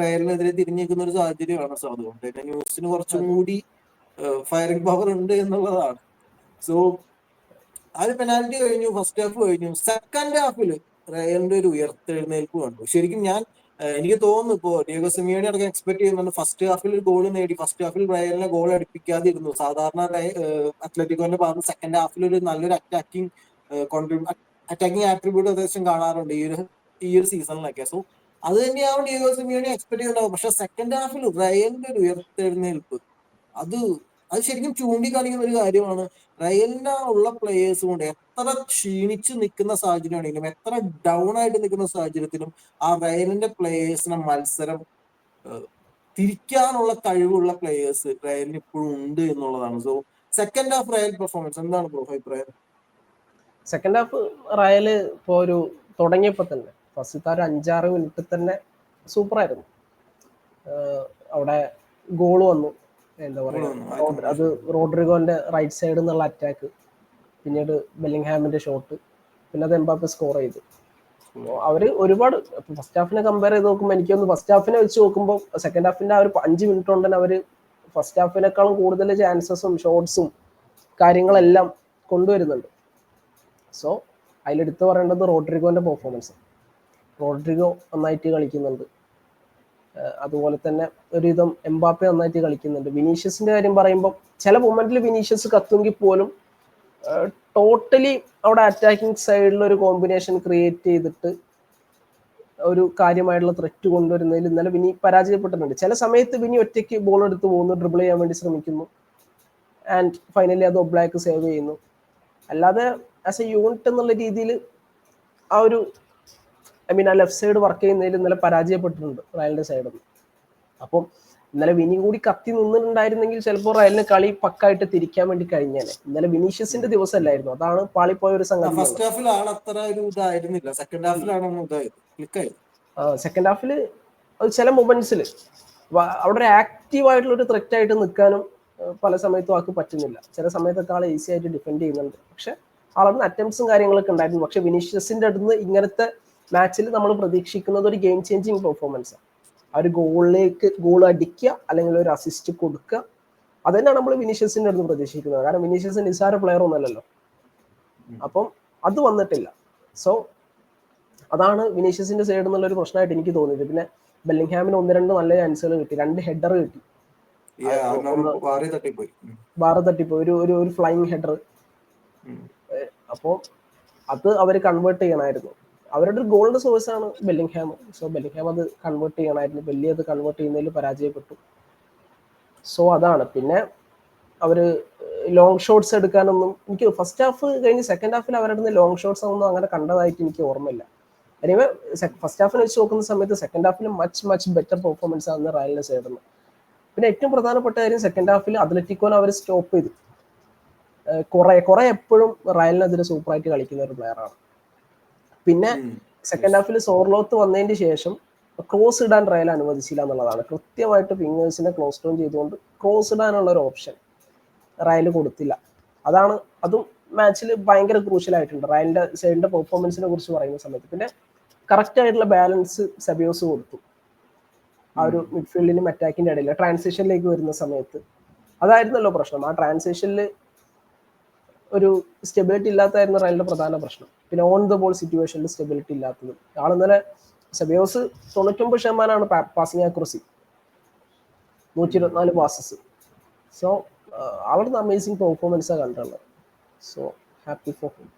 റയലിനെതിരെ തിരിഞ്ഞിരിക്കുന്ന ഒരു സാഹചര്യമാണ്. സോ അതുകൊണ്ട് തന്നെ ന്യൂസിന് കുറച്ചും കൂടി ഫയറിംഗ് പവർ ഉണ്ട് എന്നുള്ളതാണ്. സോ അത് പെനാൽറ്റി കഴിഞ്ഞു, ഫസ്റ്റ് ഹാഫ് കഴിഞ്ഞു. സെക്കൻഡ് ഹാഫില് റയലിന്റെ ഒരു ഉയർത്തെഴുന്നേൽപ്പ് കണ്ടു. ശരിക്കും എനിക്ക് തോന്നുന്നു ഇപ്പോ ഡിയേഗോ സിമിയോണി അടക്കം എക്സ്പെക്ട് ചെയ്യുന്നുണ്ട് ഫസ്റ്റ് ഹാഫിൽ ഒരു ഗോൾ നേടി, ഫസ്റ്റ് ഹാഫിൽ റയലിനെ ഗോൾ അടിപ്പിക്കാതിരുന്നു. സാധാരണ അത്ലറ്റിക്കോന്റെ ഭാഗത്ത് സെക്കൻഡ് ഹാഫിൽ ഒരു നല്ലൊരു അറ്റാക്കിംഗ് ആട്രിബ്യൂട്ട് ഏകദേശം കാണാറുണ്ട് ഈ ഒരു സീസണിലൊക്കെ. സോ അത് തന്നെയാണ് ഡിയേഗോ സിമിയോണി എക്സ്പെക്ട് ചെയ്യുന്നുണ്ടാവും. പക്ഷെ സെക്കൻഡ് ഹാഫിൽ റയലിന്റെ ഒരു ഉയർത്തെഴുന്നേൽപ്പ് അത് അത് ശരിക്കും ചൂണ്ടിക്കാണിക്കുന്ന ഒരു കാര്യമാണ്. റയലിന് ഉള്ള പ്ലേയേഴ്സ് കൊണ്ട് എത്ര ക്ഷീണിച്ച് നിൽക്കുന്ന സാഹചര്യമാണെങ്കിലും, എത്ര ഡൗൺ ആയിട്ട് നിൽക്കുന്ന സാഹചര്യത്തിലും ആ റയലിന്റെ പ്ലേയേഴ്സിനെ മത്സരം തിരിക്കാനുള്ള കഴിവുള്ള പ്ലേയേഴ്സ് റയലിന് ഇപ്പോഴും ഉണ്ട് എന്നുള്ളതാണ്. So second half Real performance എന്താണ് ബ്രോ അഭിപ്രായം? സെക്കൻഡ് ഹാഫ് റയല് ഇപ്പോൾ ഒരു തുടങ്ങിയപ്പോൾ തന്നെ ഫസ്റ്റത്തെ ഒരു 5-6 മിനിറ്റ് തന്നെ സൂപ്പറായിരുന്നു. അവിടെ ഗോൾ വന്നു, എന്താ ഗോൾ പറയാ, വന്നു ആദ്യത്തെ അത് പ്രൊമോഷൻ. റോഡ്രിഗോന്റെ റൈറ്റ് സൈഡിൽ നിന്നുള്ള അറ്റാക്ക്, പിന്നീട് ബെല്ലിംഗ്ഹാമിന്റെ ഷോട്ട്, പിന്നെ അത് എംബാപ്പെ സ്കോർ ചെയ്തു. അവര് ഒരുപാട് ഫസ്റ്റ് ഹാഫിനെ കമ്പയർ ചെയ്ത് നോക്കുമ്പോൾ എനിക്കൊന്ന് ഫസ്റ്റ് ഹാഫിനെ വെച്ച് നോക്കുമ്പോൾ സെക്കൻഡ് ഹാഫിന്റെ ആ ഒരു 5 മിനിറ്റ് കൊണ്ട് തന്നെ അവര് ഫസ്റ്റ് ഹാഫിനേക്കാളും കൂടുതൽ ചാൻസസും ഷോട്ട്സും കാര്യങ്ങളെല്ലാം കൊണ്ടുവരുന്നുണ്ട്. സോ അതിലെടുത്ത് പറയേണ്ടത് റോഡ്രിഗോന്റെ പെർഫോമൻസ്. റോഡ്രിഗോ നന്നായിട്ട് കളിക്കുന്നുണ്ട്. അതുപോലെ തന്നെ ഒരുവിധം എംബാപ്പെ നന്നായിട്ട് കളിക്കുന്നുണ്ട്. വിനീഷ്യസിന്റെ കാര്യം പറയുമ്പോൾ ചില മൊമെന്റിൽ വിനീഷ്യസ് കത്തുമെങ്കിൽ പോലും ടോട്ടലി അവിടെ അറ്റാക്കിംഗ് സൈഡിൽ ഒരു കോമ്പിനേഷൻ ക്രിയേറ്റ് ചെയ്തിട്ട് ഒരു കാര്യമായിട്ടുള്ള ത്രെറ്റ് കൊണ്ടുവരുന്നതിൽ ഇന്നലെ വിനി പരാജയപ്പെട്ടിട്ടുണ്ട്. ചില സമയത്ത് വിനി ഒറ്റയ്ക്ക് ബോൾ എടുത്ത് പോകുന്നു, ഡ്രിബിൾ ചെയ്യാൻ വേണ്ടി ശ്രമിക്കുന്നു, ആൻഡ് ഫൈനലി അത് ഒബ്ലാക്ക് സേവ് ചെയ്യുന്നു. അല്ലാതെ ആസ് എ യൂണിറ്റ് എന്നുള്ള രീതിയിൽ ആ ഒരു ആ ലെഫ്റ്റ് സൈഡ് വർക്ക് ചെയ്യുന്നതിൽ ഇന്നലെ പരാജയപ്പെട്ടിട്ടുണ്ട് റയലിന്റെ സൈഡിൽ നിന്ന്. അപ്പം ഇന്നലെ വിനി കൂടി കത്തി നിന്നിട്ടുണ്ടായിരുന്നെങ്കിൽ ചിലപ്പോൾ റയലിന് കളി പക്കായിട്ട് തിരിക്കാൻ വേണ്ടി കഴിഞ്ഞേനെ. ഇന്നലെ വിനീഷ്യസിന്റെ ദിവസമല്ലായിരുന്നു, അതാണ് പാളിപ്പോയ ഒരു സംഗതി. ഫസ്റ്റ് ഹാഫിലാണ് അത്ര ഒരു ഇതായിരുന്നില്ല, സെക്കൻഡ് ഹാഫിലാണ് ഇതായത്, ക്ലിക്കായത്. സെക്കൻഡ് ഹാഫിൽ അത് ചില മൊമെന്റ്സിൽ അവിടെ ഒരു ആക്റ്റീവ് ആയിട്ടുള്ള ഒരു ത്രെറ്റ് ആയിട്ട് നിൽക്കാനും പല സമയത്തും ആൾക്ക് പറ്റുന്നില്ല. ചില സമയത്തൊക്കെ ആൾ ഈസി ആയിട്ട് ഡിഫെൻഡ് ചെയ്യുന്നുണ്ട്, പക്ഷെ ആളന്ന് അറ്റംപ്റ്റ്സും കാര്യങ്ങളൊക്കെ ഉണ്ടായിരുന്നു. പക്ഷെ വിനീഷ്യസിന്റെ അടുത്ത് ഇങ്ങനത്തെ മാച്ചിൽ നമ്മൾ പ്രതീക്ഷിക്കുന്നത് ഒരു ഗെയിം ചേഞ്ചിങ് പെർഫോമൻസ്. ആ ഒരു ഗോൾ അടിക്കുക അല്ലെങ്കിൽ ഒരു അസിസ്റ്റ് കൊടുക്കുക, അത് തന്നെയാണ് നമ്മൾ വിനീഷ്യസിന്റെ അടുത്ത് പ്രതീക്ഷിക്കുന്നത്. കാരണം വിനീഷ്യസ് നിസാര പ്ലെയർ ഒന്നല്ലല്ലോ. അപ്പം അത് വന്നിട്ടില്ല. സോ അതാണ് വിനീഷ്യസിന്റെ സൈഡിൽ നിന്നുള്ള ഒരു പ്രശ്നമായിട്ട് എനിക്ക് തോന്നിയത്. പിന്നെ ബെല്ലിംഗ്ഹാമിന് 1-2 നല്ല ചാൻസുകൾ കിട്ടി, 2 ഹെഡർ കിട്ടി, ബാറ് തട്ടിപ്പോയി, ഒരു ഫ്ലൈങ് ഹെഡർ. അപ്പോൾ അത് അവർ കൺവേർട്ട് ചെയ്യണമായിരുന്നു. അവരുടെ ഒരു ഗോളിന്റെ സോഴ്സ് ആണ് ബെല്ലിംഗ്ഹാം. സോ ബെല്ലിംഗ്ഹാം അത് കൺവേർട്ട് ചെയ്യണമായിരുന്നു. ബെല്ലി അത് കൺവേർട്ട് ചെയ്യുന്നതിൽ പരാജയപ്പെട്ടു. സോ അതാണ്. പിന്നെ അവര് ലോങ് ഷോട്ട്സ് എടുക്കാനൊന്നും എനിക്ക് ഫസ്റ്റ് ഹാഫ് കഴിഞ്ഞ് സെക്കൻഡ് ഹാഫിൽ അവരുടെ നിന്ന് ലോങ് ഷോട്ട്സ് ഒന്നും അങ്ങനെ കണ്ടതായിട്ട് എനിക്ക് ഓർമ്മയില്ല. എനിവേ ഫസ്റ്റ് ഹാഫിനെ വെച്ച് നോക്കുന്ന സമയത്ത് സെക്കൻഡ് ഹാഫിൽ മച്ച് ബെറ്റർ പെർഫോമൻസ് ആണ് റയലിന്റെ സൈഡിൽ നിന്ന്. പിന്നെ ഏറ്റവും പ്രധാനപ്പെട്ട കാര്യം സെക്കൻഡ് ഹാഫിൽ അത്ലറ്റിക്കോനെ അവർ സ്റ്റോപ്പ് ചെയ്തു. കുറെ എപ്പോഴും റയലിനെതിരെ സൂപ്പറായിട്ട് കളിക്കുന്ന ഒരു പ്ലെയറാണ്. പിന്നെ സെക്കൻഡ് ഹാഫിൽ സോർലോത്ത് വന്നതിന് ശേഷം ക്രോസ് ഇടാൻ റയൽ അനുവദിച്ചില്ല എന്നുള്ളതാണ്. കൃത്യമായിട്ട് ഫിംഗേഴ്സിനെ ക്ലോസ് ഡൗൺ ചെയ്തുകൊണ്ട് ക്രോസ് ഇടാനുള്ള ഒരു ഓപ്ഷൻ റയൽ കൊടുത്തില്ല. അതും മാച്ചിൽ ഭയങ്കര ക്രൂഷ്യൽ ആയിട്ടുണ്ട് റയലിന്റെ സൈഡിന്റെ പെർഫോമൻസിനെ കുറിച്ച് പറയുന്ന സമയത്ത്. പിന്നെ കറക്റ്റ് ആയിട്ടുള്ള ബാലൻസ് സെബിയോസ് കൊടുത്തു ആ ഒരു മിഡ്ഫീൽഡിനും അറ്റാക്കിന്റെ ഇടയിൽ ട്രാൻസിഷനിലേക്ക് വരുന്ന സമയത്ത്. അതായിരുന്നല്ലോ പ്രശ്നം. ആ ട്രാൻസിഷനിൽ ഒരു സ്റ്റെബിലിറ്റി ഇല്ലാത്തതായിരുന്നു റയലിന്റെ പ്രധാന പ്രശ്നം. പിന്നെ ഓൺ ദ ബോൾ സിറ്റുവേഷനിൽ സ്റ്റെബിലിറ്റി ഇല്ലാത്തത്. ആളിന്നലെ Ceballos 99% passing accuracy, 124 passes. So അവരുടെ അമേസിംഗ് പെർഫോമൻസാണ് കണ്ടുള്ളത്. So happy for him.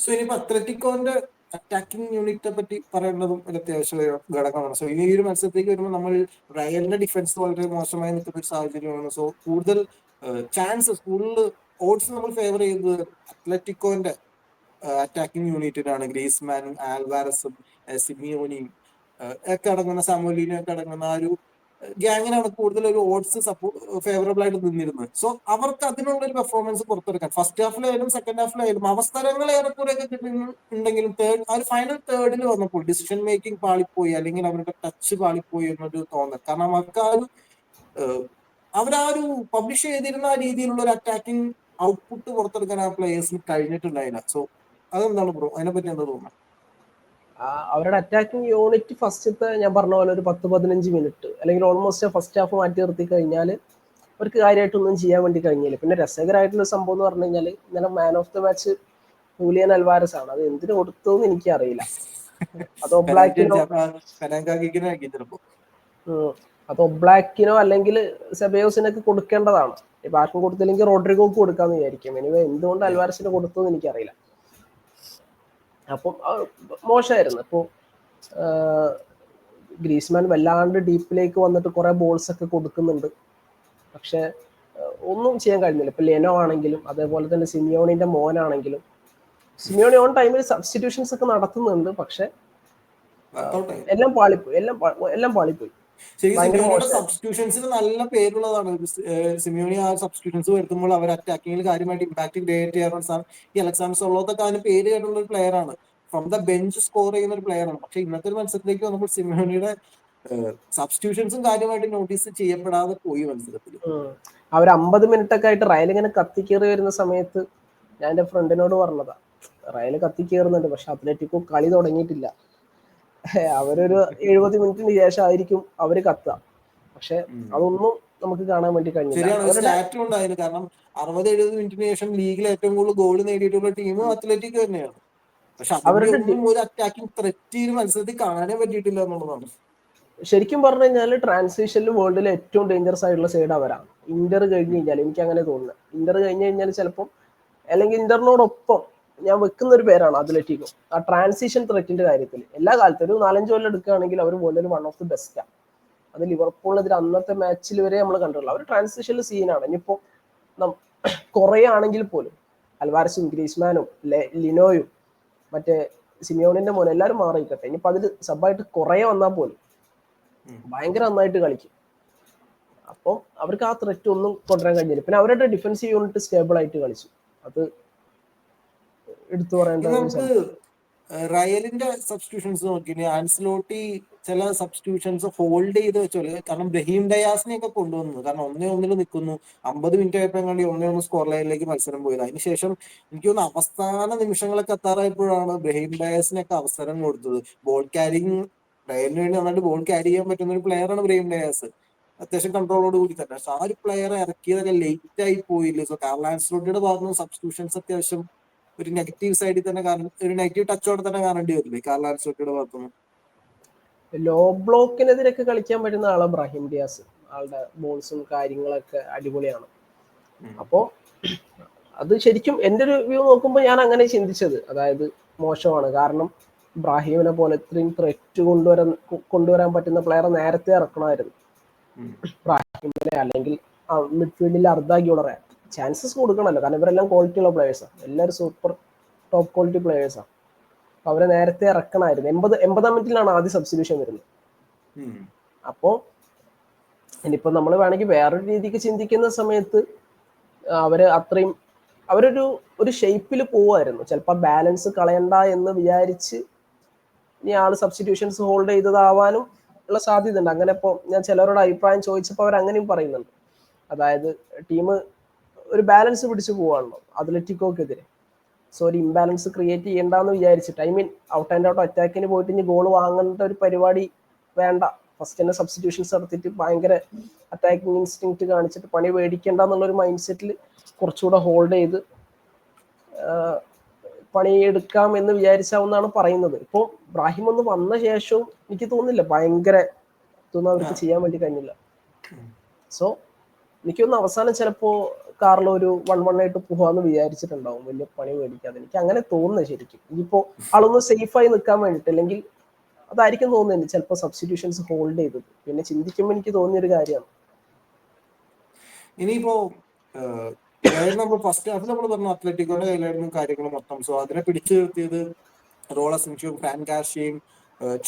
So ഇനിയിപ്പോ അത്ലറ്റിക്കോന്റെ അറ്റാക്കിംഗ് യൂണിറ്റിനെ പറ്റി പറയേണ്ടതും ഒരു അത്യാവശ്യ ഘടകമാണ്. സോ ഈ ഒരു മത്സരത്തേക്ക് വരുമ്പോൾ നമ്മൾ റയലിന്റെ ഡിഫൻസ് വളരെ മോശമായി നിൽക്കുന്ന ഒരു സാഹചര്യമാണ്. സോ കൂടുതൽ ചാൻസസ്, കൂടുതൽ ഓഡ്സ് നമ്മൾ ഫേവർ ചെയ്തത് അത്ലറ്റിക്കോന്റെ അറ്റാക്കിംഗ് യൂണിറ്റിനാണ്. ഗ്രീസ്മാനും ആൽവാരസും സിമിയോനിയും ഒക്കെ അടങ്ങുന്ന സാമോലിനും ഒക്കെ അടങ്ങുന്ന ആ ഒരു ഗ്യാങ്ങിനാണ് കൂടുതൽ ഒരു ഓഡ്സ് ഫേവറബിൾ ആയിട്ട് നിന്നിരുന്നത്. സോ അവർക്ക് അതിനുള്ള ഒരു പെർഫോമൻസ് പുറത്തെടുക്കാൻ ഫസ്റ്റ് ഹാഫിലായാലും സെക്കൻഡ് ഹാഫിലായാലും അവസരങ്ങൾ ഏറെക്കുറെയൊക്കെ കിട്ടുന്നുണ്ടെങ്കിലും ആ ഒരു ഫൈനൽ തേർഡിൽ വന്നപ്പോൾ ഡിസിഷൻ മേക്കിംഗ് പാളിപ്പോയി, അല്ലെങ്കിൽ അവരുടെ ടച്ച് പാളിപ്പോയി എന്നൊരു തോന്നൽ. കാരണം അവർക്ക് അവരാ ഒരു പബ്ലിഷ് ചെയ്തിരുന്ന ആ രീതിയിലുള്ള ഒരു അറ്റാക്കിംഗ് ഔട്ട്പുട്ട് പുറത്തെടുക്കാൻ ആ പ്ലേയേഴ്സിന് കഴിഞ്ഞിട്ടുണ്ടായില്ല. സോ അതെന്താണ് ബ്രോ, അതിനെപ്പറ്റി എന്താ തോന്നുന്നത്? അവരുടെ അറ്റാക്കിംഗ് യൂണിറ്റ് ഫസ്റ്റത്തെ ഞാൻ പറഞ്ഞ പോലെ ഒരു 10-15 മിനിറ്റ് അല്ലെങ്കിൽ ഓൾമോസ്റ്റ് ഫസ്റ്റ് ഹാഫ് മാറ്റി നിർത്തി കഴിഞ്ഞാൽ അവർക്ക് കാര്യമായിട്ടൊന്നും ചെയ്യാൻ വേണ്ടി കഴിഞ്ഞില്ല. പിന്നെ രസകരമായിട്ടുള്ള സംഭവം എന്ന് പറഞ്ഞു കഴിഞ്ഞാൽ ഇന്നലെ man of the match Julian Alvarez ആണ്. അത് എന്തിനു കൊടുത്തു എന്ന് എനിക്കറിയില്ല. അത് ഒബ്ലാക്കിനോ അല്ലെങ്കിൽ സെബയോസിനൊക്കെ കൊടുക്കേണ്ടതാണ്. ഇപ്പൊ ആർക്കും കൊടുത്തില്ലെങ്കിൽ റോഡ്രിഗോക്ക് കൊടുക്കാന്ന് വിചാരിക്കും. എനിവേ എന്തുകൊണ്ട് അൽവാരസിന് കൊടുത്തു എന്ന് എനിക്കറിയില്ല. അപ്പം മോശമായിരുന്നു. ഇപ്പോൾ ഗ്രീസ്മാൻ വല്ലാണ്ട് ഡീപ്പിലേക്ക് വന്നിട്ട് കുറെ ബോൾസ് ഒക്കെ കൊടുക്കുന്നുണ്ട്, പക്ഷെ ഒന്നും ചെയ്യാൻ കഴിഞ്ഞില്ല. ഇപ്പൊ ലെനോ ആണെങ്കിലും അതേപോലെ തന്നെ സിമിയോണിന്റെ മോനാണെങ്കിലും സിമിയോണി ഓൺ ടൈമിൽ സബ്സ്റ്റിറ്റ്യൂഷൻസ് ഒക്കെ നടത്തുന്നുണ്ട്, പക്ഷെ എല്ലാം പാളിപ്പോയി. സബ്സ്റ്റിറ്റ്യൂഷൻസിന് നല്ല പേരുള്ളതാണ് സിമിയോണി. ആ സബ്സ്റ്റിറ്റ്യൂഷൻസ് വരുത്തുമ്പോൾ അവർ അറ്റാക്കിങ്ങിൽ കാര്യമായിട്ട് ഇമ്പാക്ട് ക്രിയേറ്റ് ചെയ്യാറുണ്ട്. ഈ അലക്സാണ്ടർ സൊളോത്തൊക്കെ അതിന് പേര് കേട്ടുള്ള ഒരു പ്ലെയർ ആണ്, ഫ്രം ദ ബെഞ്ച് സ്കോർ ചെയ്യുന്ന ഒരു പ്ലെയർ ആണ്. പക്ഷെ ഇന്നത്തെ ഒരു മത്സരത്തിലേക്ക് വന്നപ്പോൾ സിമിയോണിയുടെ സബ്സ്റ്റിറ്റ്യൂഷൻസും കാര്യമായിട്ട് നോട്ടീസ് ചെയ്യപ്പെടാതെ പോയി മത്സരത്തിൽ. അവർ 50 മിനിറ്റ് ഒക്കെ ആയിട്ട് റയൽ ഇങ്ങനെ കത്തിക്കേറി വരുന്ന സമയത്ത് ഞാൻ എൻ്റെ ഫ്രണ്ടിനോട് പറഞ്ഞതാ, റയൽ കത്തിക്കേറുന്നുണ്ട് പക്ഷെ അത്ലറ്റിക്കോ കളി തുടങ്ങിയിട്ടില്ല, അവരൊരു 70 മിനിറ്റിന് ശേഷം ആയിരിക്കും അവര് കത്തുക. പക്ഷെ അതൊന്നും നമുക്ക് കാണാൻ വേണ്ടി കഴിഞ്ഞില്ല. ശരിയാണ്, ഒരു അവരുടെ സ്റ്റാറ്റും ഉണ്ടായിരുന്നു. കാരണം 60-70 മിനിറ്റിന് ശേഷം ലീഗിൽ ഏറ്റവും കൂടുതൽ ഗോൾ നേടിയിട്ടുള്ള ടീം അത്ലറ്റിക് തന്നെയാണ്. പക്ഷെ അതിന്റെ അവരുടെ ഒന്നും ഒരു അറ്റാക്കിംഗ് ത്രെറ്റ് ഈ മത്സരത്തിൽ കാണാനേ പറ്റിയിട്ടില്ല എന്നുള്ളതാണ്. ശരിക്കും പറഞ്ഞു കഴിഞ്ഞാൽ ട്രാൻസിഷനിൽ വേൾഡിലെ ഏറ്റവും ഡേഞ്ചറസ് ആയിട്ടുള്ള സൈഡ് അവരാണ്. ഇന്റർ കഴിഞ്ഞ് കഴിഞ്ഞാൽ എനിക്ക് അങ്ങനെ തോന്നുന്നത്, ഇന്റർ കഴിഞ്ഞ് കഴിഞ്ഞാൽ ചിലപ്പം, അല്ലെങ്കിൽ ഇന്ററിനോടൊപ്പം ഞാൻ വെക്കുന്ന ഒരു പേരാണ് അത്ലറ്റിക്കോ. ആ ട്രാൻസിഷൻ ത്രെറ്റിന്റെ കാര്യത്തിൽ എല്ലാ കാലത്തും ഒരു 4-5 കൊല്ലം എടുക്കുകയാണെങ്കിൽ അവർ വേൾഡിൽ വൺ ഓഫ് ദി ബെസ്റ്റാണ്. അത് ലിവർപൂളിനെതിരെ അന്നത്തെ മാച്ചിൽ വരെ നമ്മൾ കണ്ടിട്ടുള്ളൂ. അവർ ട്രാൻസിഷനിൽ സീനാണ്. ഇനിയിപ്പോൾ കുറേ ആണെങ്കിൽ പോലും അൽവാരസും ഗ്രീസ്മാനും ലിനോയും മറ്റേ സിമിയോണിന്റെ മോനെ എല്ലാവരും മാറിയിക്കട്ടെ, ഇനിയിപ്പോൾ അതിൽ സബായിട്ട് കുറേ വന്നാൽ പോലും ഭയങ്കര നന്നായിട്ട് കളിക്കും. അപ്പോൾ അവർക്ക് ആ ത്രെറ്റ് ഒന്നും കൊണ്ടുവരാൻ കഴിഞ്ഞില്ല. പിന്നെ അവരുടെ ഡിഫൻസീവ് യൂണിറ്റ് സ്റ്റേബിൾ ആയിട്ട് കളിച്ചു, അത് എടുത്തു പറയേണ്ട. നമുക്ക് റയലിന്റെ സബ്സ്റ്റിറ്റ്യൂഷൻസ് നോക്കി ആൻസലോട്ടി ചില സബ്സ്റ്റിറ്റ്യൂഷൻസ് ഹോൾഡ് ചെയ്ത് വെച്ചോളൂ. കാരണം ബ്രഹീം ഡയാസിനെ ഒക്കെ കൊണ്ടുവന്നു, കാരണം 1-1 നിൽക്കുന്നു, 50 മിനിറ്റ് ആയപ്പോൾ കണ്ടി 1-1 സ്കോർ ലൈനിലേക്ക് മത്സരം പോയത്. അതിനുശേഷം എനിക്ക് തോന്നുന്നു അവസാന നിമിഷങ്ങളൊക്കെ എത്താറായപ്പോഴാണ് ബ്രഹീം ഡയാസിനൊക്കെ അവസരം കൊടുത്തത്. ബോൾ ക്യാരിങ് റയലിന് വേണ്ടി നന്നായിട്ട് ബോൾ ക്യാരി ചെയ്യാൻ പറ്റുന്ന ഒരു പ്ലെയറാണ് ബ്രഹീം ഡയാസ്, അത്യാവശ്യം കൺട്രോളോട് കൂടി തന്നെ. പക്ഷെ ആ ഒരു പ്ലെയറെ ഇറക്കിയതൊക്കെ ലേറ്റ് ആയി പോയില്ലേ. സോ കാർലോ ആൻസലോട്ടിയുടെ ഭാഗത്തുനിന്ന് സബ്സ്റ്റിറ്റ്യൂഷൻസ് അത്യാവശ്യം ഒരു നെഗറ്റീവ് സൈഡിൽ തന്നെ ഒരു നെഗറ്റീവ് ടച്ചോടെ തന്നെ കാണേണ്ടി വരില്ലേ കാർലോ ആൻസലോട്ടിയുടെ ഭാഗത്തുനിന്ന്. ലോ ബ്ലോക്കിനെതിരൊക്കെ കളിക്കാൻ പറ്റുന്ന ആളാണ് ബ്രാഹിം ഡിയാസ്. ആളുടെ ബോൾസും കാര്യങ്ങളൊക്കെ അടിപൊളിയാണ്. അപ്പോൾ അത് ശരിക്കും എൻ്റെ ഒരു വ്യൂ നോക്കുമ്പോൾ ഞാൻ അങ്ങനെ ചിന്തിച്ചത്, അതായത് മോശമാണ്. കാരണം ബ്രാഹിമിനെ പോലെ ഇത്രയും ത്രെറ്റ് കൊണ്ടുവരാൻ പറ്റുന്ന പ്ലെയറെ നേരത്തെ ഇറക്കണമായിരുന്നു. ബ്രാഹിമിനെ അല്ലെങ്കിൽ മിഡ്ഫീൽഡിൽ അർദ്ധ ഗ്യൂളറെ ചാൻസസ് കൊടുക്കണമല്ലോ, കാരണം ഇവരെല്ലാം ക്വാളിറ്റി ഉള്ള പ്ലെയേഴ്സാണ്, എല്ലാവരും സൂപ്പർ ടോപ്പ് ക്വാളിറ്റി പ്ലെയേഴ്സാണ്. അവരെ നേരത്തെ ഇറക്കണമായിരുന്നു. 80-80 മിനിറ്റിലാണ് ആദ്യം സബ്സ്റ്റിറ്റ്യൂഷൻ വരുന്നത്. അപ്പോൾ ഇനിയിപ്പോൾ നമ്മൾ വേണമെങ്കിൽ വേറൊരു രീതിക്ക് ചിന്തിക്കുന്ന സമയത്ത് അവര് അത്രയും അവരൊരു ഷേപ്പിൽ പോവായിരുന്നു. ചിലപ്പോൾ ബാലൻസ് കളയണ്ട എന്ന് വിചാരിച്ച് ഇനി ആള് സബ്സ്റ്റിറ്റ്യൂഷൻസ് ഹോൾഡ് ചെയ്തതാവാനും ഉള്ള സാധ്യത ഉണ്ട്. അങ്ങനെ ഇപ്പോൾ ഞാൻ ചിലരോട് അഭിപ്രായം ചോദിച്ചപ്പോൾ അവർ അങ്ങനെയും പറയുന്നുണ്ട്. അതായത് ടീം ഒരു ബാലൻസ് പിടിച്ച് പോവാണല്ലോ അത്ലറ്റിക്കോക്കെതിരെ. സോ ഒരു ഇംബാലൻസ് ക്രിയേറ്റ് ചെയ്യണ്ടെന്ന് വിചാരിച്ചിട്ട്, I mean out and out അറ്റാക്കിന് പോയിട്ട് ഇനി ഗോൾ വാങ്ങേണ്ട ഒരു പരിപാടി വേണ്ട, ഫസ്റ്റ് തന്നെ സബ്സ്റ്റിറ്റ്യൂഷൻസ് നടത്തിയിട്ട് ഭയങ്കര അറ്റാക്കിംഗ് ഇൻസ്റ്റിങ്ക്റ്റ് കാണിച്ചിട്ട് പണി മേടിക്കേണ്ട എന്നുള്ളൊരു മൈൻഡ് സെറ്റിൽ കുറച്ചുകൂടെ ഹോൾഡ് ചെയ്ത് പണിയെടുക്കാം എന്ന് വിചാരിച്ചാവുന്നാണ് പറയുന്നത്. ഇപ്പോൾ ബ്രാഹിം ഒന്ന് വന്ന ശേഷവും എനിക്ക് തോന്നുന്നില്ല ഭയങ്കര ഇതൊന്നും അവർക്ക് ചെയ്യാൻ വേണ്ടി കഴിഞ്ഞില്ല. സോ എനിക്കൊന്ന് അവസാനം ചിലപ്പോൾ കാർലോ ഒരു 1-1 ആയിട്ട് പോവാന്ന് വിചാരിച്ചിട്ടുണ്ടാവും, വലിയ പണി മേടിക്കാതെ. എനിക്ക് അങ്ങനെ തോന്നുന്നത് ശരിക്കും. ഇനിയിപ്പോൾ ആളൊന്ന് സേഫായി നിൽക്കാൻ വേണ്ടിയിട്ട്, അല്ലെങ്കിൽ അതായിരിക്കും തോന്നുന്നത് ചിലപ്പോൾ സബ്സ്റ്റിറ്റ്യൂഷൻസ് ഹോൾഡ് ചെയ്തത്. പിന്നെ ചിന്തിക്കുമ്പോൾ എനിക്ക് തോന്നിയൊരു കാര്യമാണ്. ഇനിയിപ്പോ അതായത് നമ്മൾ ഫസ്റ്റ് ഹാഫ് നമ്മൾ പറഞ്ഞു അത്ലറ്റിക്കോയുടെ കയ്യിലായിരുന്നു കാര്യങ്ങൾ മൊത്തം. സോ അതിനെ പിടിച്ചു നിർത്തിയത് റോളസിൻഷും ഫാൻ ഗാർഷ്യയും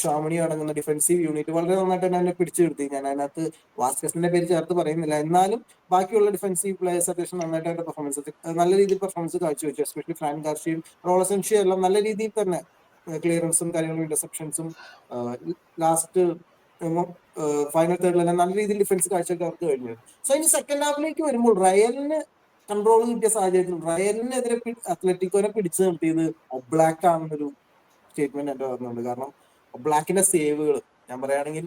ഷാമണി അടങ്ങുന്ന ഡിഫൻസീവ് യൂണിറ്റ് വളരെ നന്നായിട്ട് തന്നെ അതിനെ പിടിച്ചു നിർത്തി. ഞാൻ അതിനകത്ത് വാസ്കസിന്റെ പേര് ചേർത്ത് പറയുന്നില്ല, എന്നാലും ബാക്കിയുള്ള ഡിഫൻസീവ് പ്ലേയേഴ്സ് അത്യാവശ്യം നന്നായിട്ട് അതിന്റെ പെർഫോമൻസ് നല്ല രീതിയിൽ പെർഫോമൻസ് കാഴ്ചവെച്ചു. എസ്പെഷ്യലി ഫാൻ ഗാർഷ്യയും റോളസിൻഷയും എല്ലാം നല്ല രീതിയിൽ തന്നെ ക്ലിയറൻസും കാര്യങ്ങളും ഇന്റർസെപ്ഷൻസും ലാസ്റ്റ് ഫൈനൽ തേർഡിലെല്ലാം നല്ല രീതിയിൽ ഡിഫൻസ് കാഴ്ചവെക്കാൻ അവർക്ക് കഴിഞ്ഞു. സോ ഇനി സെക്കൻഡ് ഹാഫിലേക്ക് വരുമ്പോൾ റയലിന് കൺട്രോൾ കിട്ടിയ സാഹചര്യത്തിൽ റയലിനെതിരെ അത്ലറ്റിക്കോനെ പിടിച്ചു നിർത്തിയത് ഒബ്ലാക്ക് ആണെന്നൊരു സ്റ്റേറ്റ്മെന്റ് എന്റെ പറഞ്ഞുണ്ട്. കാരണം ഒബ്ലാക്കിന്റെ സേവുകൾ ഞാൻ പറയുകയാണെങ്കിൽ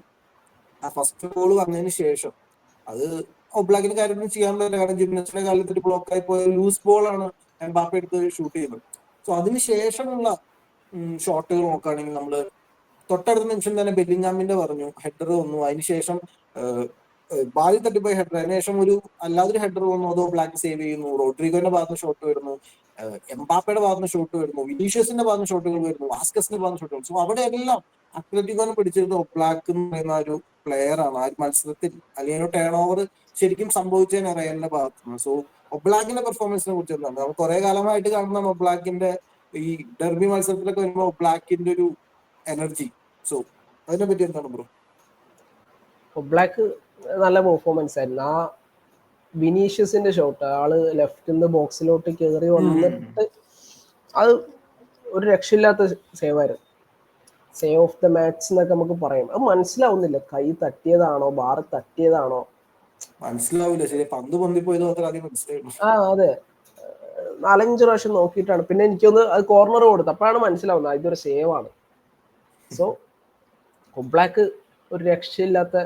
ആ ഫസ്റ്റ് ഗോൾ വന്നതിന് ശേഷം അത് ഒബ്ലാക്കിന്റെ കാര്യമൊന്നും ചെയ്യാൻ പറ്റില്ല. കാരണം ജിംനസിന്റെ കാലത്ത് ഒരു ബ്ലോക്ക് ആയി പോയ ലൂസ് ബോളാണ് എംബാപ്പെ എടുത്ത് ഷൂട്ട് ചെയ്യുന്നത്. സോ അതിന് ശേഷമുള്ള ഷോട്ടുകൾ നോക്കുകയാണെങ്കിൽ നമ്മള് തൊട്ടടുത്ത നിമിഷം തന്നെ ബെല്ലിംഗാമിന്റെ പറഞ്ഞു ഹെഡർ വന്നു, അതിനുശേഷം ബാലി തട്ടിപ്പോയി ഹെഡർ, അതിനുശേഷം ഒരു അല്ലാതൊരു ഹെഡർ വന്നു, അതോ ബ്ലാക്ക് സേവ് ചെയ്യുന്നു, റോഡ്രിഗോന്റെ ഭാഗത്ത് ഷോട്ട് വരുന്നു, എംബാപ്പയുടെ ഭാഗത്ത് ഷോട്ട് വരുന്നു, വിനീഷ്യസിന്റെ ഭാഗത്ത് ഷോട്ടുകൾ വരുന്നു, വാസ്കസിന്റെ ഭാഗത്ത് ഷോട്ട് വരുന്നു. സോ അവിടെ എല്ലാം അത്ലറ്റിക്കോനെ പിടിച്ചിരുന്നത് ഒബ്ലാക്ക് എന്ന് പറയുന്ന ഒരു പ്ലെയർ ആണ്. ആ ഒരു മത്സരത്തിൽ അല്ലെങ്കിൽ ടേൺ ഓവർ ശരിക്കും സംഭവിച്ചതിന് റയലിന്റെ ഭാഗത്തുനിന്ന്. സോ ഒബ്ലാക്കിന്റെ പെർഫോമൻസിനെ കുറിച്ച് എന്താണ് നമ്മൾ കുറെ കാലമായിട്ട് കാണുന്ന ഒബ്ലാക്കിന്റെ ഈ ഡെർബി മത്സരത്തിലൊക്കെ വരുമ്പോൾ ഒബ്ലാക്കിന്റെ ഒരു എനർജി. സോ അതിനെ പറ്റി എന്താണ് ബ്രോ? ഒബ്ലാക്ക് നല്ല പെർഫോമൻസ് ആയിരുന്നു. ആ വിനീഷ്യസിന്റെ ഷോട്ട്, ആള് ലെഫ്റ്റിൽ നിന്ന് ബോക്സിലോട്ട് കയറി വന്നിട്ട് അത് ഒരു രക്ഷയില്ലാത്ത സേവായിരുന്നു. സേവ് ഓഫ് ദ മാച്ച് എന്നൊക്കെ നമുക്ക് പറയും. അത് മനസ്സിലാവുന്നില്ല, കൈ തട്ടിയതാണോ ബാർ തട്ടിയതാണോ മനസ്സിലാവില്ല. ശരി, പന്ത് പൊന്തിപ്പോയത് മാത്രം ആദ്യം മനസ്സിലായിരുന്നു. അതെ, 4-5 പ്രാവശ്യം നോക്കിയിട്ടാണ് പിന്നെ എനിക്കൊന്ന് അത് കോർണർ കൊടുത്തു, അപ്പോഴാണ് മനസ്സിലാവുന്നത് ഇതൊരു സേവ് ആണ്. സോ ഒബ്ലാക്ക് ഒരു രക്ഷയില്ലാത്ത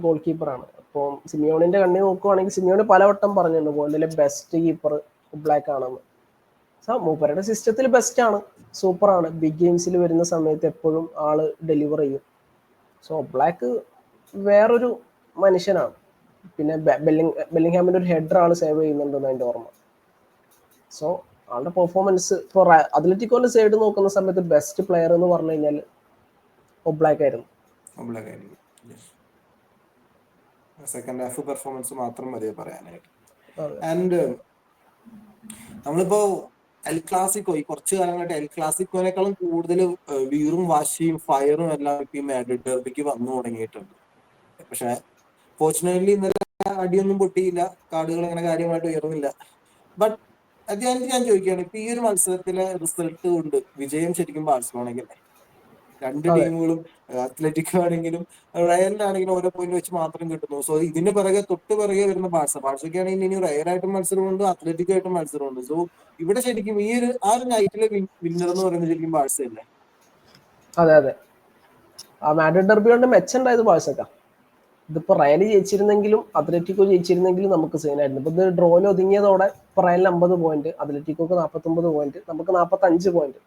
ഗോൾ കീപ്പറാണ്. അപ്പോൾ സിമിയോണിന്റെ കണ്ണി നോക്കുവാണെങ്കിൽ സിമിയോണി പലവട്ടം പറഞ്ഞിട്ടുണ്ട് വേൾഡിലെ ബെസ്റ്റ് കീപ്പർ ഒബ്ലാക്ക് ആണെന്ന്. സോ മൂപ്പരുടെ സിസ്റ്റത്തിൽ ബെസ്റ്റ് ആണ്, സൂപ്പറാണ്. ബിഗ് ഗെയിംസിൽ വരുന്ന സമയത്ത് എപ്പോഴും ആള് ഡെലിവർ ചെയ്യും. സോ ഒബ്ലാക്ക് വേറൊരു മനുഷ്യനാണ്. പിന്നെ ബെല്ലിംഗ്ഹാമിന്റെ ഒരു ഹെഡർ ആള് സേവ് ചെയ്യുന്നുണ്ടെന്ന് എൻ്റെ ഓർമ്മ. സോ ആളുടെ പെർഫോമൻസ് ഇപ്പോൾ അത്ലറ്റിക്കോന്റെ സൈഡ് നോക്കുന്ന സമയത്ത് ബെസ്റ്റ് പ്ലെയർ എന്ന് പറഞ്ഞു കഴിഞ്ഞാൽ ഒബ്ലാക്ക് ആയിരുന്നു. സെക്കൻഡ് ഹാഫ് പെർഫോമൻസ് മാത്രം മതി പറയാനായിട്ട്. ആൻഡ് നമ്മളിപ്പോ എൽ ക്ലാസിക്കോ ഈ കുറച്ചു കാലങ്ങളായിട്ട് എൽ ക്ലാസിക്കോനേക്കാളും കൂടുതൽ വീറും വാശിയും ഫയറും എല്ലാം ഇപ്പൊ ഈ മാഡ്രിഡ് ഡെർബിക്ക് വന്നു തുടങ്ങിയിട്ടുണ്ട്. പക്ഷെ ഫോർച്ചുനേറ്റ്ലി ഇന്നലെ അടിയൊന്നും പൊട്ടിയില്ല, കാർഡുകൾ അങ്ങനെ കാര്യമായിട്ട് ഉയർന്നില്ല. ബട്ട് അത് ഞാൻ ചോദിക്കുകയാണ്, ഇപ്പൊ ഈ ഒരു മത്സരത്തിലെ റിസൾട്ട് കൊണ്ട് വിജയം ശരിക്കും ബാഴ്സലോണയ്ക്കല്ലേ? രണ്ട് ടീമുകളും അത്ലറ്റിക്കോ ആണെങ്കിലും റയലിനാണെങ്കിലും ഓരോ പോയിന്റ് വെച്ച് മാത്രം കിട്ടുന്നു. സോ ഇതിന്റെ പിറകെ തൊട്ട് പിറകെ വരുന്ന ബാഴ്സയ്ക്ക് ആണെങ്കിൽ ഇനി റയലായിട്ടും മത്സരമുണ്ട്, അത്ലറ്റിക്കോ ആയിട്ടും മത്സരമുണ്ട്. സോ ഇവിടെ ശരിക്കും ഈ ഒരു നൈറ്റിലെ വിന്നർ എന്ന് പറയുന്നത് ശരിക്കും ബാഴ്സയല്ലേ? അതെ അതെ, ആ മാഡ്രിഡ് ഡെർബി കൊണ്ട് മെച്ചുണ്ടായത് ബാഴ്സക്കാ. ഇതിപ്പോ റയൽ ജയിച്ചിരുന്നെങ്കിലും അത്ലറ്റിക്കോ ജയിച്ചിരുന്നെങ്കിലും നമുക്ക് സീനായിരുന്നു. ഇപ്പൊ ഇത് ഡ്രോയിൽ ഒതുങ്ങിയതോടെ ഇപ്പൊ റയലിന് 50 പോയിന്റ്, അത്ലറ്റിക്കോക്ക് 49 പോയിന്റ്, നമുക്ക് 45 പോയിന്റ്.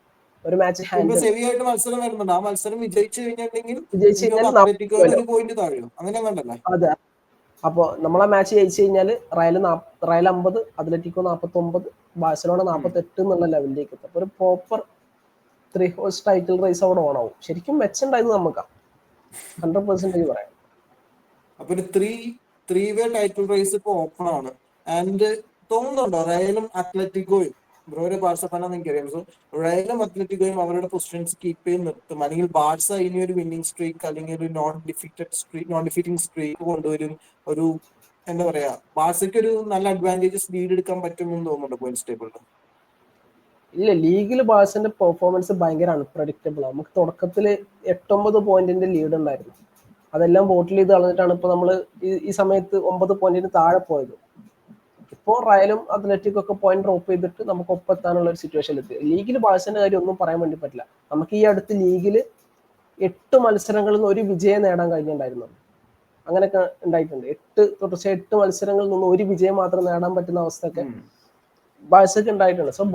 ഒരു മാച്ച് ഹാൻഡ് സെമിയായിട്ട് മത്സരം വരുന്നുണ്ട്. ആ മത്സരം വിജയിച്ചു കഴിഞ്ഞിട്ടുണ്ടെങ്കിൽ വിജയിച്ചു കഴിഞ്ഞാൽ അത്ലറ്റിക്കോ ഒരു പോയിന്റ് താഴെയോ അങ്ങനെ കണ്ടല്ലേ? അതെ, അപ്പൊ നമ്മളെ മാച്ച് ജയിച്ചു കഴിഞ്ഞാൽ റയൽ 50, അത്ലറ്റിക്കോ 49, ബാഴ്സലോണ 48 എന്നുള്ള ലെവലിലേക്ക് എത്തും. അപ്പൊ ഒരു പ്രോപ്പർ 3 ഹോഴ്സ് ടൈറ്റിൽ റേസ് അവിടെ ഓണാവും. ശരിക്കും മെച്ചുണ്ടായത് നമുക്കാ, 100% പറയാം. അപ്പൊ ഒരു ത്രീ വേ ടൈറ്റിൽ റേസ് ഇപ്പൊ ഓപ്പൺ ആണ്. ആൻഡ് തോന്നുന്നുണ്ടോ റയലും അത്ലറ്റിക്കോയും, ബ്രോയുടെ ബാഴ്സ ഫാനാന്ന് എനിക്കറിയാം, സോ റയലും അത്ലറ്റിക്കോയും അവരുടെ പൊസിഷൻസ് കീപ്പ് ചെയ്ത് നിർത്തും, അല്ലെങ്കിൽ ബാഴ്സ ഇനി ഒരു വിന്നിംഗ് സ്ട്രീക്ക് അല്ലെങ്കിൽ ഒരു നോൺ ഡിഫീറ്റിംഗ് സ്ട്രീക്ക് കൊണ്ടുവരും? ഒരു എന്താ പറയാ, ബാഴ്സയ്ക്ക് ഒരു നല്ല അഡ്വാൻറ്റേജസ് ലീഡ് എടുക്കാൻ പറ്റുമെന്ന് തോന്നുന്നുണ്ടോ പോയിന്റ്സ് ടേബിളിൽ? ഇല്ല, ലീഗിൽ ബാഴ്സന്റെ പെർഫോമൻസ് ഭയങ്കര അൺപ്രഡിക്റ്റബിൾ ആണ്. നമുക്ക് തുടക്കത്തിൽ 8-9 പോയിന്റിന്റെ ലീഡ് ഉണ്ടായിരുന്നു, അതെല്ലാം ബോട്ടിൽ ചെയ്ത് കളഞ്ഞിട്ടാണ് ഇപ്പൊ നമ്മള് ഈ സമയത്ത് 9 പോയിന്റിന് താഴെ പോയത്. ഇപ്പോൾ റയലും അത്ലറ്റിക്കും ഒക്കെ പോയിന്റ് ഡ്രോപ്പ് ചെയ്തിട്ട് നമുക്ക് ഒപ്പെത്താനുള്ള ഒരു സിറ്റുവേഷനിൽ എത്തി. ലീഗിൽ ബാഴ്സന്റെ കാര്യം ഒന്നും പറയാൻ വേണ്ടി പറ്റില്ല. നമുക്ക് ഈ അടുത്ത് ലീഗിൽ 8 മത്സരങ്ങളിൽ നിന്ന് ഒരു വിജയം നേടാൻ കഴിഞ്ഞിട്ടുണ്ടായിരുന്നു. അങ്ങനെയൊക്കെ ഉണ്ടായിട്ടുണ്ട്. 8 മത്സരങ്ങളിൽ നിന്ന് ഒരു വിജയം മാത്രം നേടാൻ പറ്റുന്ന അവസ്ഥയൊക്കെ ബാഴ്സക്ക് ഉണ്ടായിട്ടുണ്ട്. സോ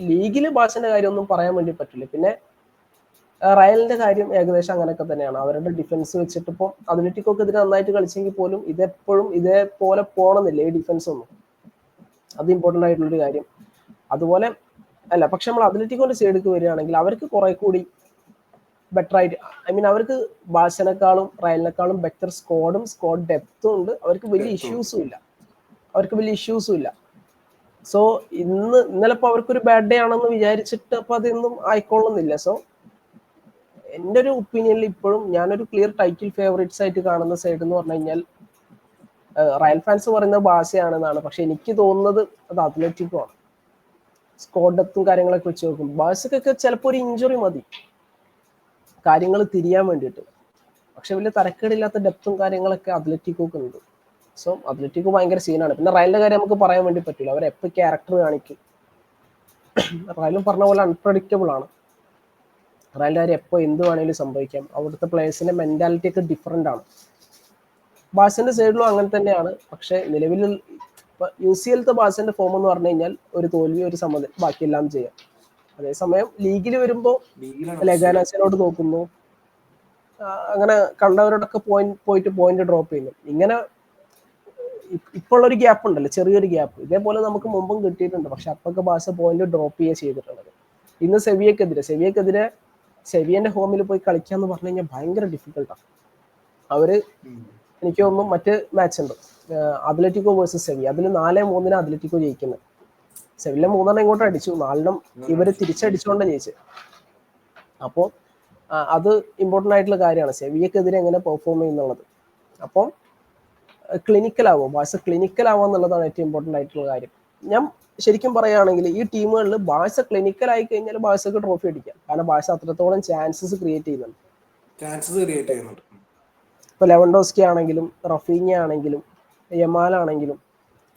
ലീഗിൽ ബാഴ്സന്റെ കാര്യം ഒന്നും പറയാൻ വേണ്ടി പറ്റില്ല. പിന്നെ റയലിന്റെ കാര്യം ഏകദേശം അങ്ങനെയൊക്കെ തന്നെയാണ്. അവരുടെ ഡിഫൻസ് വെച്ചിട്ട് ഇപ്പോൾ അത്ലറ്റിക്കോക്കെതിരെ നന്നായിട്ട് കളിച്ചെങ്കിൽ പോലും ഇതെപ്പോഴും ഇതേപോലെ പോകണമെന്നില്ല ഈ ഡിഫൻസ് ഒന്നും. അത് ഇമ്പോർട്ടൻ്റ് ആയിട്ടുള്ളൊരു കാര്യം. അതുപോലെ അല്ല, പക്ഷെ നമ്മൾ അത്ലറ്റിക്കോന്റെ സൈഡിലേക്ക് വരികയാണെങ്കിൽ അവർക്ക് കുറെ കൂടി ബെറ്റർ ആയിട്ട്, അവർക്ക് ബാഴ്സനേക്കാളും റയലിനേക്കാളും ബെറ്റർ സ്ക്വാഡ് ഡെപ്തും ഉണ്ട്. അവർക്ക് വലിയ ഇഷ്യൂസും ഇല്ല. സോ ഇന്നലെ ഇപ്പൊ അവർക്കൊരു ബാഡ് ഡേ ആണെന്ന് വിചാരിച്ചിട്ട് അപ്പൊ അതൊന്നും ആയിക്കൊള്ളുന്നില്ല. സോ എൻ്റെ ഒരു ഒപ്പീനിയനിൽ ഇപ്പോഴും ഞാനൊരു ക്ലിയർ ടൈറ്റിൽ ഫേവറേറ്റ്സ് ആയിട്ട് കാണുന്ന സൈഡ് എന്ന് പറഞ്ഞു കഴിഞ്ഞാൽ റയൽ ഫാൻസ് പറയുന്നത് ബാഴ്സയാണെന്നാണ്. പക്ഷെ എനിക്ക് തോന്നുന്നത് അത് അത്ലറ്റിക്കോ ആണ്. സ്ക്വാഡ് ഡെപ്തും കാര്യങ്ങളൊക്കെ വെച്ച് നോക്കും. ബാഴ്സക്കൊക്കെ ചിലപ്പോൾ ഒരു ഇഞ്ചുറി മതി കാര്യങ്ങൾ തിരിയാൻ വേണ്ടിയിട്ട്. പക്ഷെ വലിയ തരക്കേടില്ലാത്ത ഡെപ്തും കാര്യങ്ങളൊക്കെ അത്ലറ്റിക്കോക്ക് ഉണ്ട്. സോ അത്ലറ്റിക്കോ ഭയങ്കര സീനാണ്. പിന്നെ റയലിന്റെ കാര്യം നമുക്ക് പറയാൻ വേണ്ടി പറ്റില്ല, അവരെപ്പോൾ ക്യാരക്ടർ കാണിക്കും. റയലും പറഞ്ഞ പോലെ അൺപ്രഡിക്റ്റബിൾ ആണ്. റയലിന്റെ കാര്യം എപ്പോൾ എന്ത് വേണമെങ്കിലും സംഭവിക്കാം. അവിടുത്തെ പ്ലേയേഴ്സിന്റെ മെന്റാലിറ്റി ഒക്കെ ഡിഫറെന്റ് ആണ്. ബാഴ്സന്റെ സൈഡിലും അങ്ങനെ തന്നെയാണ്. പക്ഷെ നിലവിൽ UCL-ത്തെ ബാഴ്സന്റെ ഫോം എന്ന് പറഞ്ഞു കഴിഞ്ഞാൽ ഒരു തോൽവി, ഒരു സമനില, ബാക്കിയെല്ലാം ചെയ്യാം. അതേസമയം ലീഗിൽ വരുമ്പോൾ ലെഗാനാസിനോട് നോക്കുന്നു, അങ്ങനെ കണ്ടവരോടൊക്കെ പോയിന്റ് ഡ്രോപ്പ് ചെയ്യുന്നു. ഇങ്ങനെ ഇപ്പോൾ ഒരു ഗ്യാപ്പ് ഉണ്ടല്ലോ, ചെറിയൊരു ഗ്യാപ്പ്. ഇതേപോലെ നമുക്ക് മുമ്പും കിട്ടിയിട്ടുണ്ട്. പക്ഷെ അപ്പൊക്കെ ബാഴ്സ പോയിന്റ് ഡ്രോപ്പ് ചെയ്യുക ചെയ്തിട്ടുള്ളത്. ഇന്ന് സെവിയക്കെതിരെ സെവിയന്റെ ഹോമിൽ പോയി കളിക്കാന്ന് പറഞ്ഞു കഴിഞ്ഞാൽ ഭയങ്കര ഡിഫിക്കൽട്ടാണ്. അവര് എനിക്ക് തോന്നുന്നു മറ്റ് മാച്ച് ഉണ്ട് അത്ലറ്റിക്കോ വേഴ്സസ് സെവിയ, അതിൽ 4-3 അത്ലറ്റിക്കോ ജയിക്കുന്നത്. സെവിയ 3 ഇങ്ങോട്ട് അടിച്ചു, 4 ഇവര് തിരിച്ചടിച്ചുകൊണ്ട് ജയിച്ചു. അപ്പോൾ അത് ഇമ്പോർട്ടൻ്റ് ആയിട്ടുള്ള കാര്യമാണ് സെവിയക്കെതിരെ എങ്ങനെ പെർഫോം ചെയ്യുന്നുള്ളത്. അപ്പം ക്ലിനിക്കൽ ആവുക എന്നുള്ളതാണ് ഏറ്റവും ഇമ്പോർട്ടൻ്റ് ആയിട്ടുള്ള കാര്യം. ഞാൻ ശരിക്കും പറയുകയാണെങ്കിൽ ഈ ടീമുകളിൽ ബാഴ്സ ക്ലിനിക്കൽ ആയി കഴിഞ്ഞാൽ ബാഴ്സക്ക് ട്രോഫി അടിക്കാം. കാരണം ബാഴ്സ അത്രത്തോളം ചാൻസസ് ക്രിയേറ്റ് ചെയ്യുന്നുണ്ട്. ഇപ്പൊ ലെവൻഡോസ്കി ആണെങ്കിലും റഫീഞ്ഞ ആണെങ്കിലും യമാൽ ആണെങ്കിലും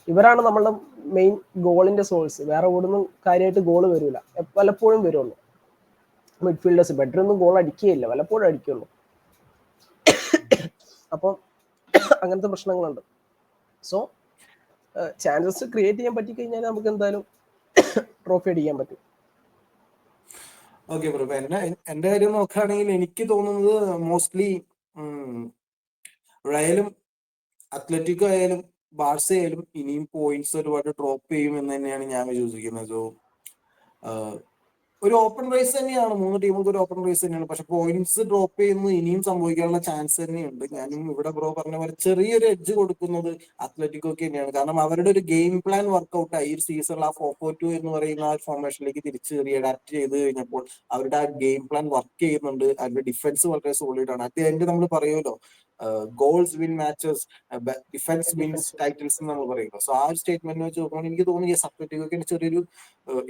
ഇവരാണ് നമ്മളുടെ മെയിൻ ഗോളിന്റെ സോഴ്സ്. വേറെ ഓടുന്നും കാര്യമായിട്ട് ഗോൾ വരില്ല, വല്ലപ്പോഴും വരുള്ളൂ. മിഡ്ഫീൽഡേഴ്സ് ബെറ്ററൊന്നും ഗോൾ അടിക്കുകയില്ല, വല്ലപ്പോഴും അടിക്കുള്ളൂ. അപ്പം അങ്ങനത്തെ പ്രശ്നങ്ങളുണ്ട്. സോ ചാൻസസ് ക്രിയേറ്റ് ചെയ്യാൻ പറ്റിക്കഴിഞ്ഞാൽ നമുക്ക് എന്തായാലും ട്രോഫി അടിക്കാൻ പറ്റും. ഓക്കെ ബ്രോ, എന്റെ കാര്യം നോക്കുകയാണെങ്കിൽ എനിക്ക് തോന്നുന്നത് മോസ്റ്റ്ലി റയലും അത്ലറ്റിക്കോ ആയാലും ബാർസ ആയാലും ഇനിയും പോയിന്റ്സ് ഒരുപാട് ഡ്രോപ്പ് ചെയ്യും എന്ന് തന്നെയാണ് ഞാൻ വിശ്വസിക്കുന്നത്. സോ ഒരു ഓപ്പൺ റേസ് തന്നെയാണ്, 3 ടീമുകൾക്ക് ഒരു ഓപ്പൺ റേസ് തന്നെയാണ്. പക്ഷെ പോയിന്റ്സ് ഡ്രോപ്പ് ചെയ്യുന്നത് ഇനിയും സംഭവിക്കാനുള്ള ചാൻസ് തന്നെയുണ്ട്. ഞാനും ഇവിടെ ബ്രോ പറഞ്ഞ പോലെ ചെറിയൊരു എഡ്ജ് കൊടുക്കുന്നത് അത്ലറ്റിക്കോക്ക് തന്നെയാണ്. കാരണം അവരുടെ ഒരു ഗെയിം പ്ലാൻ വർക്ക്ഔട്ട് ആയി. ഈ സീസണിൽ ആ 4-4-2 എന്ന് പറയുന്ന ആ ഒരു ഫോർമേഷനിലേക്ക് തിരിച്ച് റീഅഡാപ്റ്റ് ചെയ്ത് കഴിഞ്ഞപ്പോൾ അവരുടെ ആ ഗെയിം പ്ലാൻ വർക്ക് ചെയ്യുന്നുണ്ട്. അവരുടെ ഡിഫൻസ് വളരെ സോളിഡ് ആണ്. അത് എന്റെ നമ്മൾ പറയുമല്ലോ, goals win matches, defence wins titles എന്ന് നമ്മൾ പറയുമല്ലോ. സോ ആ ഒരു സ്റ്റേറ്റ്മെന്റ് വെച്ച് നോക്കുമ്പോൾ എനിക്ക് തോന്നുന്നു അത്ലറ്റിക്കോക്ക് ചെറിയൊരു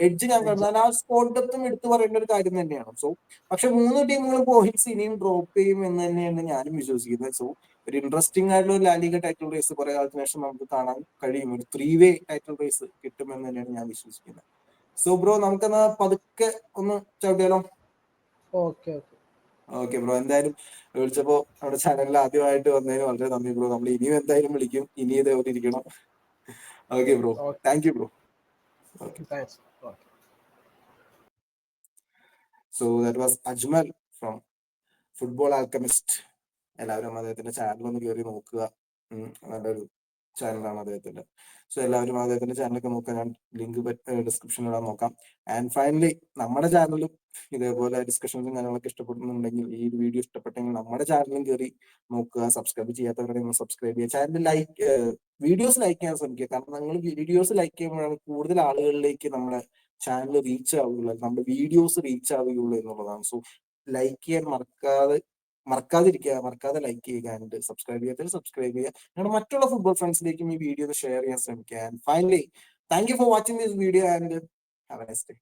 എഡ്ജ് ഞാൻ കണ്ടാൽ ആ സ്കോഡത്തും എടുത്തു പറയേണ്ട ഒരു കാര്യം തന്നെയാണ്. സോ പക്ഷെ 3 ടീമുകളും പോയിന്റ്സ് ഇനിയും ഡ്രോപ്പ് ചെയ്യും എന്ന് തന്നെയാണ് ഞാനും വിശ്വസിക്കുന്നത്. സോ ഒരു ഇൻട്രസ്റ്റിംഗ് ആയിട്ടുള്ള ഒരു ലാലിഗ ടൈറ്റിൽ റേസ് കുറെ കാലത്തിന് ശേഷം നമുക്ക് കാണാൻ കഴിയും. ഒരു 3-way ടൈറ്റിൽ റേസ് കിട്ടുമെന്ന് തന്നെയാണ് ഞാൻ വിശ്വസിക്കുന്നത്. സോ ബ്രോ, നമുക്കെന്നാ പതുക്കെ ഒന്ന് ചവിട്ടിയാലോ? ഓക്കെ ബ്രോ, എന്തായാലും വിളിച്ചപ്പോ നമ്മുടെ ചാനലിൽ ആദ്യമായിട്ട് വന്നതിന് വളരെ നന്ദി ബ്രോ. നമ്മൾ ഇനിയും എന്തായാലും വിളിക്കും, ഇനി ഇതേപോലെ ഇരിക്കണം. Okay bro, thank you bro. So that was Ajmal from Football Alchemist. എല്ലാവരും അദ്ദേഹത്തിന്റെ ചാനൽ ഒന്ന് കയറി നോക്കുക. നല്ലൊരു ചാനലാണ് അദ്ദേഹത്തിന്റെ. സോ എല്ലാവരും അദ്ദേഹത്തിന്റെ ചാനലൊക്കെ നോക്കുക. ഞാൻ ലിങ്ക് ഡിസ്ക്രിപ്ഷനിൽ ഇടാൻ നോക്കാം. ആൻഡ് ഫൈനലി നമ്മുടെ ചാനലും ഇതേപോലെ ഡിസ്കഷൻസും കാര്യങ്ങളൊക്കെ ഇഷ്ടപ്പെടുന്നുണ്ടെങ്കിൽ, ഈ വീഡിയോ ഇഷ്ടപ്പെട്ടെങ്കിൽ നമ്മുടെ ചാനലും കയറി നോക്കുക. സബ്സ്ക്രൈബ് ചെയ്യാത്തവരുണ്ടെങ്കിൽ സബ്സ്ക്രൈബ് ചെയ്യുക. ചാനൽ വീഡിയോസ് ലൈക്ക് ചെയ്യാൻ ശ്രമിക്കുക. കാരണം നിങ്ങൾ വീഡിയോസ് ലൈക്ക് ചെയ്യുമ്പോഴാണ് കൂടുതൽ ആളുകളിലേക്ക് നമ്മുടെ ചാനൽ റീച്ച് ആവുകയുള്ളൂ, നമ്മുടെ വീഡിയോസ് റീച്ച് ആവുകയുള്ളൂ എന്നുള്ളതാണ്. സോ ലൈക്ക് ചെയ്യാൻ മറക്കാതെ ലൈക്ക് ചെയ്യുക. ആൻഡ് സബ്സ്ക്രൈബ് ചെയ്യാത്തവർ സബ്സ്ക്രൈബ് ചെയ്യുക. നിങ്ങളുടെ മറ്റുള്ള ഫുട്ബോൾ ഫ്രണ്ട്സിലേക്കും ഈ വീഡിയോ ഷെയർ ചെയ്യാൻ ശ്രമിക്കുക. And finally, thank you for watching this video and have A nice day.